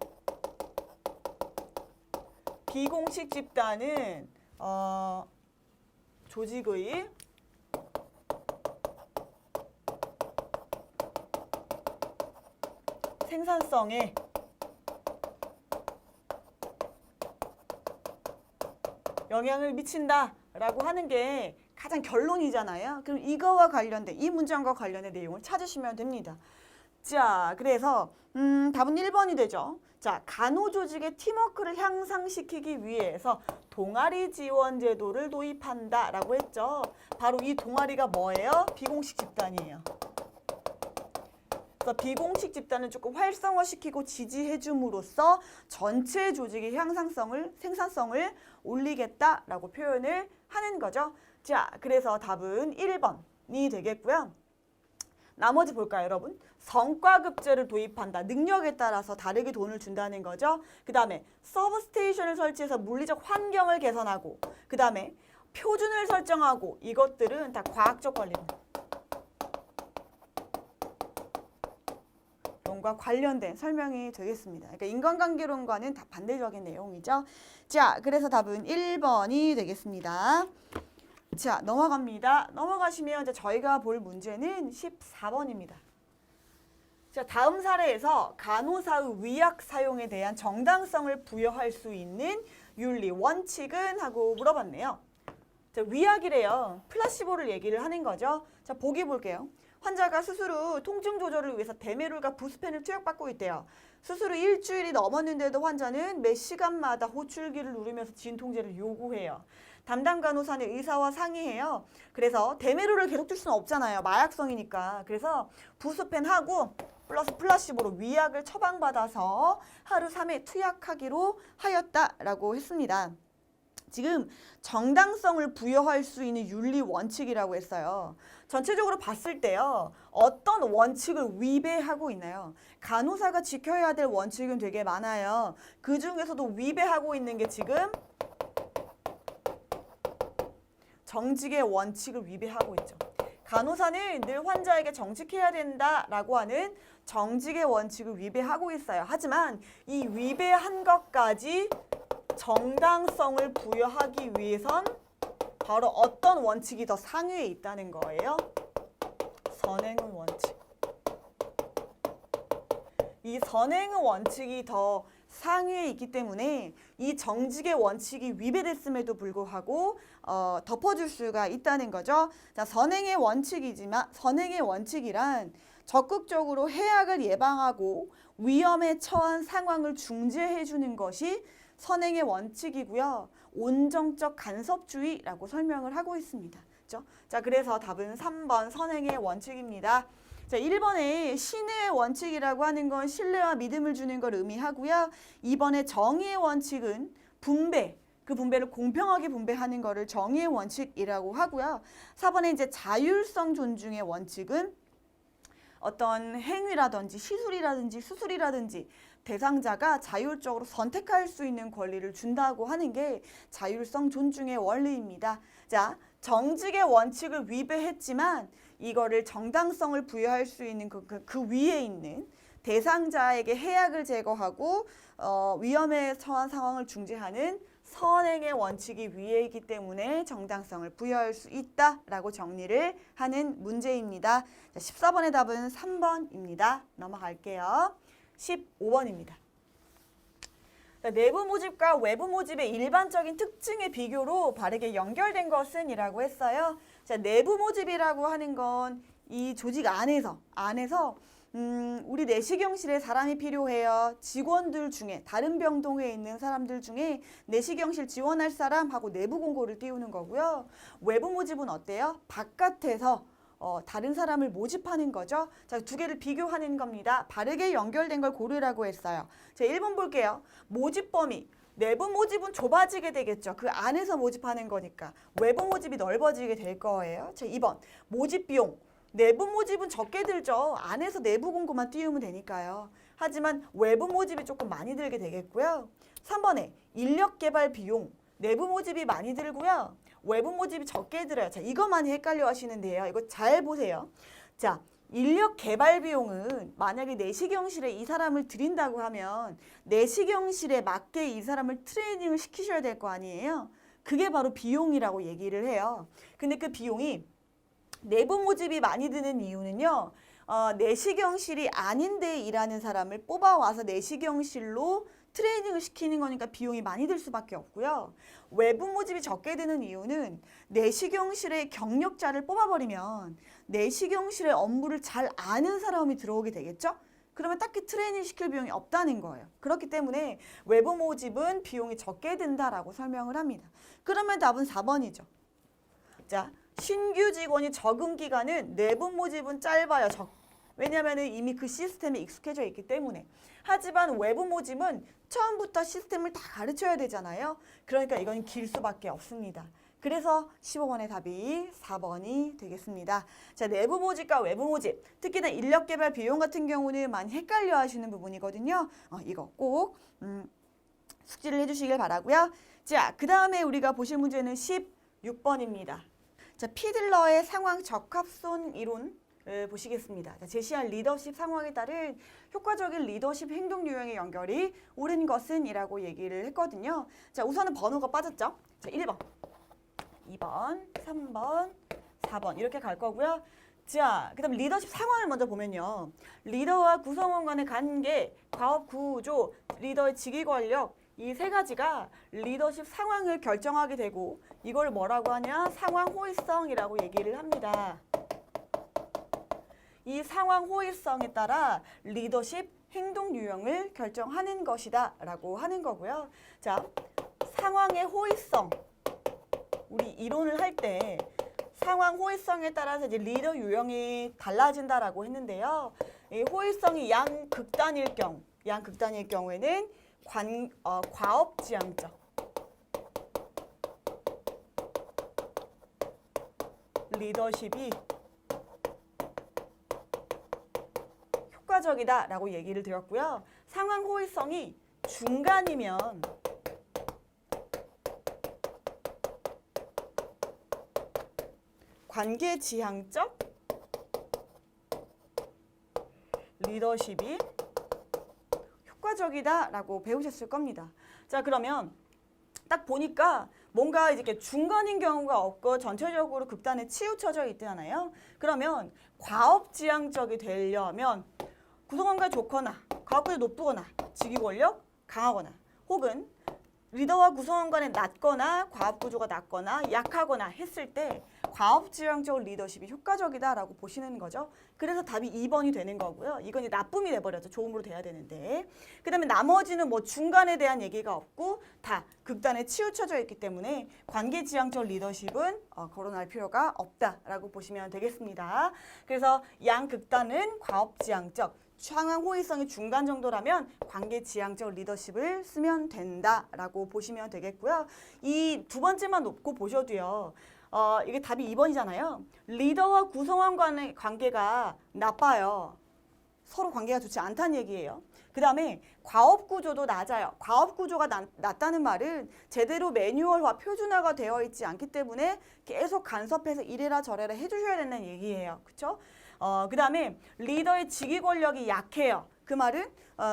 Speaker 1: 비공식 집단은 조직의 생산성에 영향을 미친다라고 하는 게 가장 결론이잖아요. 그럼 이거와 관련된 이 문장과 관련된 내용을 찾으시면 됩니다. 자, 그래서 답은 1번이 되죠. 자, 간호조직의 팀워크를 향상시키기 위해서 동아리 지원 제도를 도입한다라고 했죠. 바로 이 동아리가 뭐예요? 비공식 집단이에요. 그래서 비공식 집단을 조금 활성화시키고 지지해줌으로써 전체 조직의 생산성을 올리겠다라고 표현을 하는 거죠. 자, 그래서 답은 1번이 되겠고요. 나머지 볼까요, 여러분? 성과급제를 도입한다. 능력에 따라서 다르게 돈을 준다는 거죠. 그 다음에 서브스테이션을 설치해서 물리적 환경을 개선하고 그 다음에 표준을 설정하고 이것들은 다 과학적 관리입니다. 과 관련된 설명이 되겠습니다. 그러니까 인간관계론과는 다 반대적인 내용이죠. 자, 그래서 답은 1번이 되겠습니다. 자, 넘어갑니다. 넘어가시면 이제 저희가 볼 문제는 14번입니다. 자, 다음 사례에서 간호사의 위약 사용에 대한 정당성을 부여할 수 있는 윤리 원칙은 하고 물어봤네요. 자, 위약이래요. 플라시보를 얘기를 하는 거죠. 자, 보기 볼게요. 환자가 수술 후 통증 조절을 위해서 데메룰과 부스펜을 투약받고 있대요. 수술 후 일주일이 넘었는데도 환자는 매 시간마다 호출기를 누르면서 진통제를 요구해요. 담당 간호사는 의사와 상의해요. 그래서 데메룰을 계속 줄 수는 없잖아요. 마약성이니까. 그래서 부스펜하고 플러스 플라시보로 위약을 처방받아서 하루 3회 투약하기로 하였다라고 했습니다. 지금 정당성을 부여할 수 있는 윤리 원칙이라고 했어요. 전체적으로 봤을 때요. 어떤 원칙을 위배하고 있나요? 간호사가 지켜야 될 원칙은 되게 많아요. 그 중에서도 위배하고 있는 게 지금 정직의 원칙을 위배하고 있죠. 간호사는 늘 환자에게 정직해야 된다라고 하는 정직의 원칙을 위배하고 있어요. 하지만 이 위배한 것까지 정당성을 부여하기 위해선 바로 어떤 원칙이 더 상위에 있다는 거예요? 선행의 원칙. 이 선행의 원칙이 더 상위에 있기 때문에 이 정직의 원칙이 위배됐음에도 불구하고 덮어줄 수가 있다는 거죠. 자, 선행의 원칙이란 적극적으로 해악을 예방하고 위험에 처한 상황을 중재해 주는 것이 선행의 원칙이고요. 온정적 간섭주의라고 설명을 하고 있습니다. 그렇죠? 자, 그래서 답은 3번 선행의 원칙입니다. 자, 1번에 신의 원칙이라고 하는 건 신뢰와 믿음을 주는 걸 의미하고요. 2번에 정의의 원칙은 분배, 그 분배를 공평하게 분배하는 거를 정의의 원칙이라고 하고요. 4번에 이제 자율성 존중의 원칙은 어떤 행위라든지 시술이라든지 수술이라든지 대상자가 자율적으로 선택할 수 있는 권리를 준다고 하는 게 자율성 존중의 원리입니다. 자, 정직의 원칙을 위배했지만 이거를 정당성을 부여할 수 있는 그 위에 있는 대상자에게 해악을 제거하고 위험에 처한 상황을 중재하는 선행의 원칙이 위에 있기 때문에 정당성을 부여할 수 있다라고 정리를 하는 문제입니다. 자, 14번의 답은 3번입니다. 넘어갈게요. 15번입니다. 내부 모집과 외부 모집의 일반적인 특징의 비교로 바르게 연결된 것은 이라고 했어요. 자, 내부 모집이라고 하는 건 이 조직 안에서 우리 내시경실에 사람이 필요해요. 직원들 중에 다른 병동에 있는 사람들 중에 내시경실 지원할 사람하고 내부 공고를 띄우는 거고요. 외부 모집은 어때요? 바깥에서 다른 사람을 모집하는 거죠. 자, 두 개를 비교하는 겁니다. 바르게 연결된 걸 고르라고 했어요. 자, 1번 볼게요. 모집 범위. 내부 모집은 좁아지게 되겠죠. 그 안에서 모집하는 거니까. 외부 모집이 넓어지게 될 거예요. 자, 2번. 모집 비용. 내부 모집은 적게 들죠. 안에서 내부 공고만 띄우면 되니까요. 하지만 외부 모집이 조금 많이 들게 되겠고요. 3번에 인력 개발 비용. 내부 모집이 많이 들고요. 외부 모집이 적게 들어요. 자, 이거 많이 헷갈려 하시는데요. 이거 잘 보세요. 자, 인력 개발 비용은 만약에 내시경실에 이 사람을 들인다고 하면 내시경실에 맞게 이 사람을 트레이닝을 시키셔야 될 거 아니에요. 그게 바로 비용이라고 얘기를 해요. 근데 그 비용이 내부 모집이 많이 드는 이유는요. 내시경실이 아닌데 일하는 사람을 뽑아와서 내시경실로 트레이닝을 시키는 거니까 비용이 많이 들 수밖에 없고요. 외부 모집이 적게 드는 이유는 내시경실의 경력자를 뽑아버리면 내시경실의 업무를 잘 아는 사람이 들어오게 되겠죠? 그러면 딱히 트레이닝 시킬 비용이 없다는 거예요. 그렇기 때문에 외부 모집은 비용이 적게 든다라고 설명을 합니다. 그러면 답은 4번이죠. 자, 신규 직원이 적응 기간은 내부 모집은 짧아요. 왜냐하면 이미 그 시스템에 익숙해져 있기 때문에. 하지만 외부 모집은 처음부터 시스템을 다 가르쳐야 되잖아요. 그러니까 이건 길 수밖에 없습니다. 그래서 15번의 답이 4번이 되겠습니다. 자, 내부 모집과 외부 모집, 특히나 인력 개발 비용 같은 경우는 많이 헷갈려 하시는 부분이거든요. 이거 꼭 숙지를 해주시길 바라고요. 자, 그 다음에 우리가 보실 문제는 16번입니다. 자, 피들러의 상황 적합성 이론을 보시겠습니다. 자, 제시한 리더십 상황에 따른 효과적인 리더십 행동 유형의 연결이 옳은 것은 이라고 얘기를 했거든요. 자, 우선은 번호가 빠졌죠. 자, 1번, 2번, 3번, 4번 이렇게 갈 거고요. 자, 그 다음 리더십 상황을 먼저 보면요. 리더와 구성원 간의 관계, 과업 구조, 리더의 직위 권력 이 세 가지가 리더십 상황을 결정하게 되고 이걸 뭐라고 하냐? 상황 호의성이라고 얘기를 합니다. 이 상황 호의성에 따라 리더십 행동 유형을 결정하는 것이다 라고 하는 거고요. 자, 상황의 호의성. 우리 이론을 할 때 상황 호의성에 따라서 이제 리더 유형이 달라진다라고 했는데요. 이 호의성이 양극단일 경우에는 과업지향적 리더십이 효과적이다라고 얘기를 드렸고요. 상황 호의성이 중간이면 관계지향적 리더십이 효과적이다라고 배우셨을 겁니다. 자, 그러면 딱 보니까 뭔가 이렇게 중간인 경우가 없고 전체적으로 극단에 치우쳐져 있잖아요. 그러면 과업지향적이 되려면 구성원과 좋거나 과업률이 높거나 직위 권력 강하거나 혹은 리더와 구성원 간에 낮거나 과업 구조가 낮거나 약하거나 했을 때 과업지향적 리더십이 효과적이다라고 보시는 거죠. 그래서 답이 2번이 되는 거고요. 이건 이제 나쁨이 돼버렸죠. 좋음으로 돼야 되는데. 그 다음에 나머지는 뭐 중간에 대한 얘기가 없고 다 극단에 치우쳐져 있기 때문에 관계지향적 리더십은 거론할 필요가 없다라고 보시면 되겠습니다. 그래서 양극단은 과업지향적, 상황 호의성이 중간 정도라면 관계지향적 리더십을 쓰면 된다라고 보시면 되겠고요. 이 두 번째만 놓고 보셔도요. 이게 답이 2번이잖아요. 리더와 구성원 간의 관계가 나빠요. 서로 관계가 좋지 않다는 얘기예요. 그 다음에 과업 구조도 낮아요. 과업 구조가 낮다는 말은 제대로 매뉴얼화, 표준화가 되어 있지 않기 때문에 계속 간섭해서 이래라 저래라 해주셔야 된다는 얘기예요. 그렇죠? 그 다음에 리더의 직위 권력이 약해요. 그 말은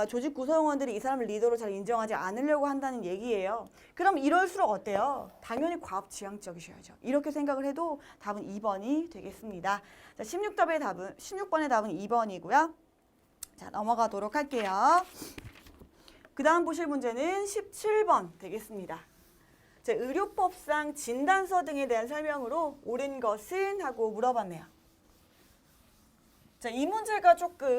Speaker 1: 조직 구성원들이 이 사람을 리더로 잘 인정하지 않으려고 한다는 얘기예요. 그럼 이럴수록 어때요? 당연히 과업지향적이셔야죠. 이렇게 생각을 해도 답은 2번이 되겠습니다. 자, 16번의 답은 2번이고요. 자, 넘어가도록 할게요. 그 다음 보실 문제는 17번 되겠습니다. 자, 의료법상 진단서 등에 대한 설명으로 옳은 것은? 하고 물어봤네요. 자, 이 문제가 조금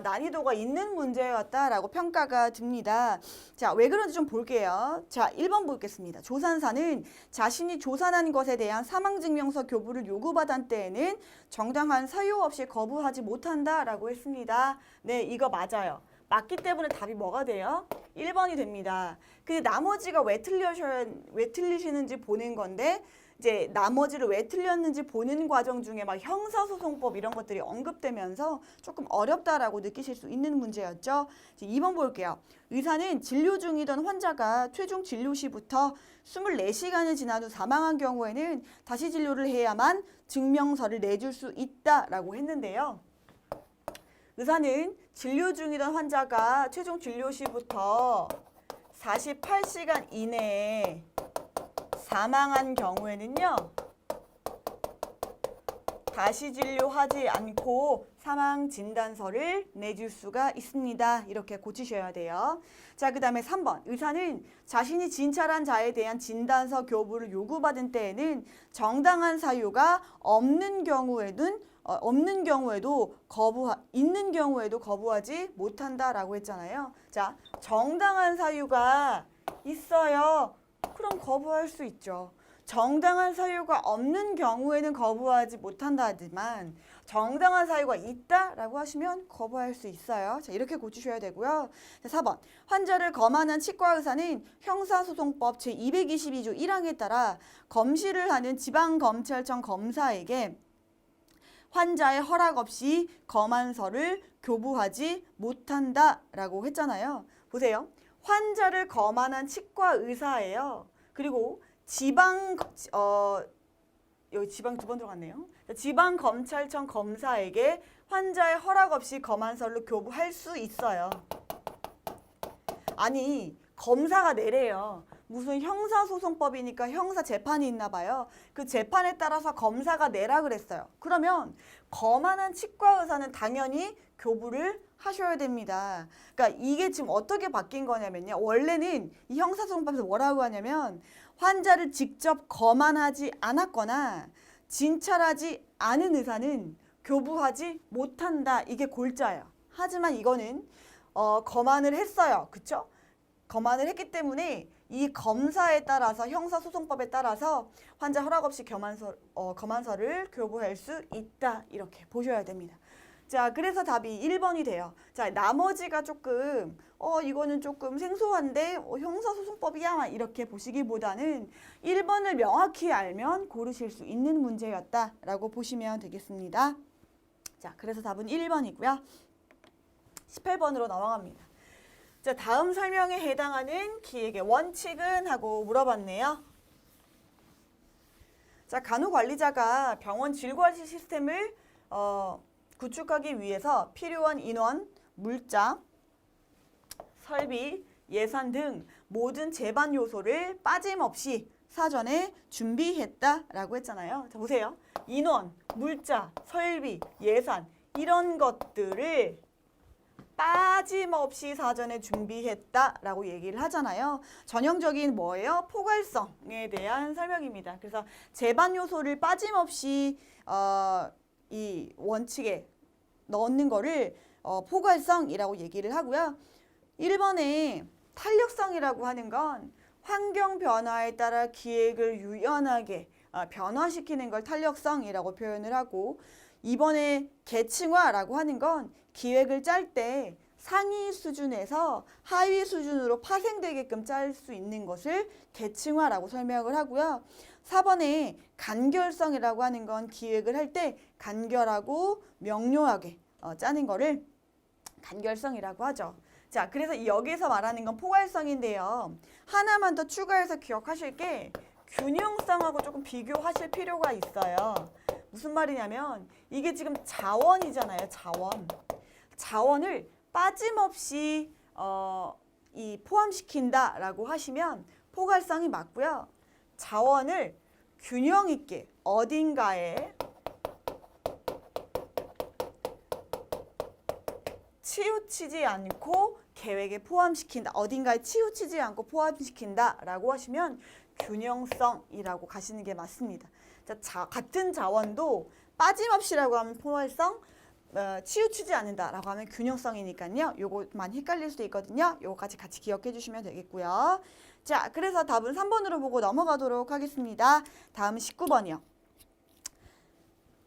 Speaker 1: 난이도가 있는 문제였다라고 평가가 듭니다. 자, 왜 그런지 좀 볼게요. 자, 1번 보겠습니다. 조산사는 자신이 조산한 것에 대한 사망증명서 교부를 요구받은 때에는 정당한 사유 없이 거부하지 못한다라고 했습니다. 네, 이거 맞아요. 맞기 때문에 답이 뭐가 돼요? 1번이 됩니다. 근데 나머지가 왜 틀리시는지 보는 건데 이제 나머지를 왜 틀렸는지 보는 과정 중에 막 형사소송법 이런 것들이 언급되면서 조금 어렵다라고 느끼실 수 있는 문제였죠. 이제 2번 볼게요. 의사는 진료 중이던 환자가 최종 진료 시부터 24시간이 지난 후 사망한 경우에는 다시 진료를 해야만 증명서를 내줄 수 있다라고 했는데요. 의사는 진료 중이던 환자가 최종 진료 시부터 48시간 이내에 사망한 경우에는요. 다시 진료하지 않고 사망 진단서를 내줄 수가 있습니다. 이렇게 고치셔야 돼요. 자, 그 다음에 3번. 의사는 자신이 진찰한 자에 대한 진단서 교부를 요구받은 때에는 정당한 사유가 있는 경우에도 거부하지 못한다라고 했잖아요. 자, 정당한 사유가 있어요. 그럼 거부할 수 있죠. 정당한 사유가 없는 경우에는 거부하지 못한다지만 정당한 사유가 있다라고 하시면 거부할 수 있어요. 자, 이렇게 고치셔야 되고요. 자, 4번. 환자를 검안한 치과의사는 형사소송법 제222조 1항에 따라 검시를 하는 지방검찰청 검사에게 환자의 허락 없이 검안서를 교부하지 못한다라고 했잖아요. 보세요. 환자를 검안한 치과 의사예요. 그리고 여기 지방 두 번 들어갔네요. 지방검찰청 검사에게 환자의 허락 없이 검안서를 교부할 수 있어요. 아니, 검사가 내래요. 무슨 형사소송법이니까 형사 재판이 있나 봐요. 그 재판에 따라서 검사가 내라 그랬어요. 그러면 검안한 치과 의사는 당연히 교부를 하셔야 됩니다. 그러니까 이게 지금 어떻게 바뀐 거냐면요. 원래는 이 형사소송법에서 뭐라고 하냐면 환자를 직접 검안하지 않았거나 진찰하지 않은 의사는 교부하지 못한다. 이게 골자예요. 하지만 이거는 검안을 했어요. 그쵸? 검안을 했기 때문에 이 검사에 따라서 형사소송법에 따라서 환자 허락 없이 검안서를 교부할 수 있다. 이렇게 보셔야 됩니다. 자, 그래서 답이 1번이 돼요. 자, 나머지가 조금 이거는 조금 생소한데 형사소송법이야 이렇게 보시기보다는 1번을 명확히 알면 고르실 수 있는 문제였다라고 보시면 되겠습니다. 자, 그래서 답은 1번이고요. 18번으로 넘어갑니다. 자, 다음 설명에 해당하는 기획의 원칙은? 하고 물어봤네요. 자, 간호관리자가 병원 질관리 시스템을 구축하기 위해서 필요한 인원, 물자, 설비, 예산 등 모든 제반 요소를 빠짐없이 사전에 준비했다라고 했잖아요. 자, 보세요. 인원, 물자, 설비, 예산 이런 것들을 빠짐없이 사전에 준비했다라고 얘기를 하잖아요. 전형적인 뭐예요? 포괄성에 대한 설명입니다. 그래서 제반 요소를 빠짐없이 이 원칙에 넣는 거를 포괄성이라고 얘기를 하고요. 1번에 탄력성이라고 하는 건 환경 변화에 따라 기획을 유연하게 변화시키는 걸 탄력성이라고 표현을 하고, 2번에 계층화라고 하는 건 기획을 짤 때 상위 수준에서 하위 수준으로 파생되게끔 짤 수 있는 것을 계층화라고 설명을 하고요. 4번에 간결성이라고 하는 건 기획을 할 때 간결하고 명료하게 짜는 거를 간결성이라고 하죠. 자, 그래서 여기서 말하는 건 포괄성인데요. 하나만 더 추가해서 기억하실 게 균형성하고 조금 비교하실 필요가 있어요. 무슨 말이냐면 이게 지금 자원이잖아요. 자원을 빠짐없이 이 포함시킨다라고 하시면 포괄성이 맞고요. 자원을 균형 있게 어딘가에 치우치지 않고 계획에 포함시킨다. 어딘가에 치우치지 않고 포함시킨다라고 하시면 균형성이라고 가시는 게 맞습니다. 자, 같은 자원도 빠짐없이라고 하면 포괄성, 치우치지 않는다라고 하면 균형성이니까요. 요거 많이 헷갈릴 수도 있거든요. 요거까지 같이 기억해 주시면 되겠고요. 자, 그래서 답은 3번으로 보고 넘어가도록 하겠습니다. 다음 19번이요.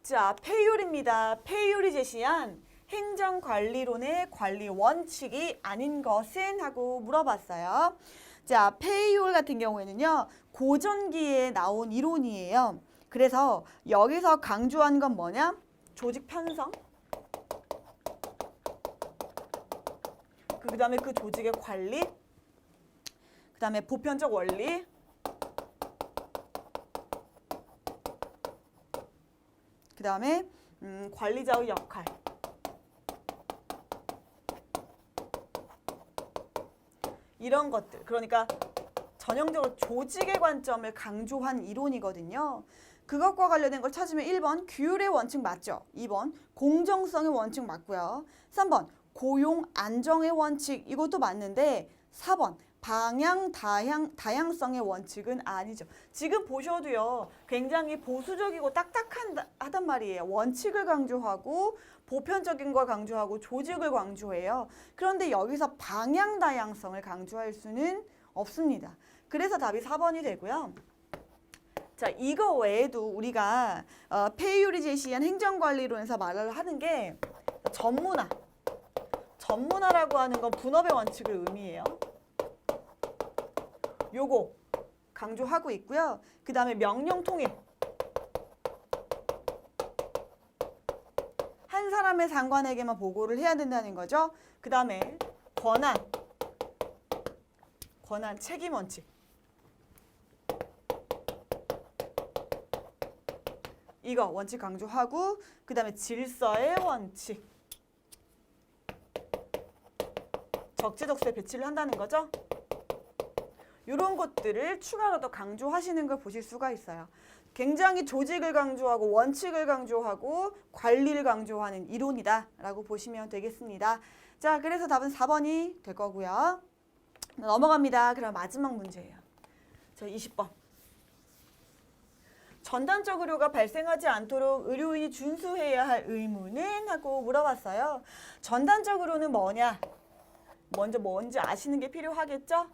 Speaker 1: 자, 폐율입니다. 폐율이 제시한 행정관리론의 관리 원칙이 아닌 것은? 하고 물어봤어요. 자, 폐율 같은 경우에는요, 고전기에 나온 이론이에요. 그래서 여기서 강조한 건 뭐냐? 조직 편성. 그 다음에 그 조직의 관리. 그 다음에 보편적 원리. 그 다음에 관리자의 역할. 이런 것들. 그러니까 전형적으로 조직의 관점을 강조한 이론이거든요. 그것과 관련된 걸 찾으면 1번 규율의 원칙 맞죠? 2번 공정성의 원칙 맞고요. 3번 고용 안정의 원칙 이것도 맞는데 4번 방향 다양성의 원칙은 아니죠. 지금 보셔도요. 굉장히 보수적이고 딱딱하단 말이에요. 원칙을 강조하고 보편적인 걸 강조하고 조직을 강조해요. 그런데 여기서 방향 다양성을 강조할 수는 없습니다. 그래서 답이 4번이 되고요. 자, 이거 외에도 우리가 폐율이 제시한 행정관리론에서 말을 하는 게 전문화. 전문화라고 하는 건 분업의 원칙을 의미해요. 요거 강조하고 있고요. 그 다음에 명령 통일. 한 사람의 장관에게만 보고를 해야 된다는 거죠. 그 다음에 권한 책임 원칙. 이거 원칙 강조하고 그 다음에 질서의 원칙. 적재적소에 배치를 한다는 거죠. 이런 것들을 추가로 더 강조하시는 걸 보실 수가 있어요. 굉장히 조직을 강조하고 원칙을 강조하고 관리를 강조하는 이론이다라고 보시면 되겠습니다. 자, 그래서 답은 4번이 될 거고요. 넘어갑니다. 그럼 마지막 문제예요. 자, 20번. 전단적 의료가 발생하지 않도록 의료인이 준수해야 할 의무는? 하고 물어봤어요. 전단적 의료는 뭐냐? 먼저 뭔지 아시는 게 필요하겠죠?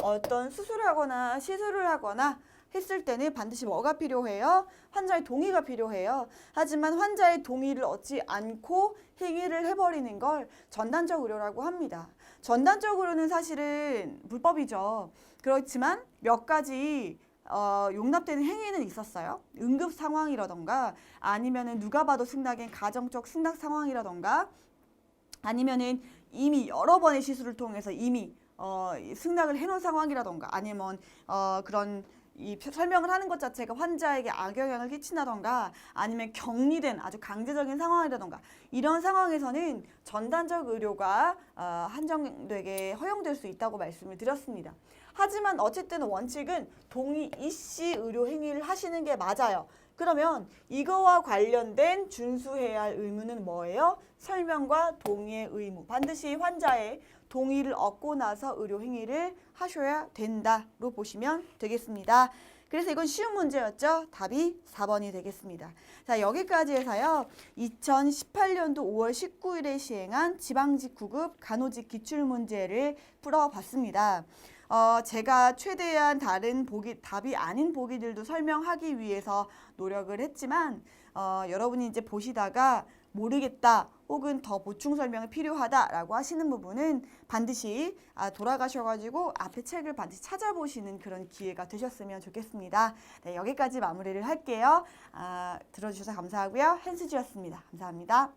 Speaker 1: 어떤 수술을 하거나 시술을 하거나 했을 때는 반드시 뭐가 필요해요? 환자의 동의가 필요해요. 하지만 환자의 동의를 얻지 않고 행위를 해버리는 걸 전단적 의료라고 합니다. 전단적 의료는 사실은 불법이죠. 그렇지만 몇 가지 용납되는 행위는 있었어요. 응급 상황이라던가 아니면은 누가 봐도 승낙인 가정적 승낙 상황이라던가 아니면은 이미 여러 번의 시술을 통해서 이미 승낙을 해놓은 상황이라던가 아니면 그런 이 설명을 하는 것 자체가 환자에게 악영향을 끼친다던가 아니면 격리된 아주 강제적인 상황이라던가 이런 상황에서는 전단적 의료가 한정되게 허용될 수 있다고 말씀을 드렸습니다. 하지만 어쨌든 원칙은 동의 이씨 의료 행위를 하시는 게 맞아요. 그러면 이거와 관련된 준수해야 할 의무는 뭐예요? 설명과 동의의 의무. 반드시 환자의 동의를 얻고 나서 의료 행위를 하셔야 된다로 보시면 되겠습니다. 그래서 이건 쉬운 문제였죠. 답이 4번이 되겠습니다. 자, 여기까지 해서요. 2018년도 5월 19일에 시행한 지방직 9급 간호직 기출문제를 풀어봤습니다. 제가 최대한 다른 답이 아닌 보기들도 설명하기 위해서 노력을 했지만 여러분이 이제 보시다가 모르겠다 혹은 더 보충 설명이 필요하다라고 하시는 부분은 반드시 돌아가셔가지고 앞에 책을 반드시 찾아보시는 그런 기회가 되셨으면 좋겠습니다. 네, 여기까지 마무리를 할게요. 들어주셔서 감사하고요. 한수지였습니다. 감사합니다.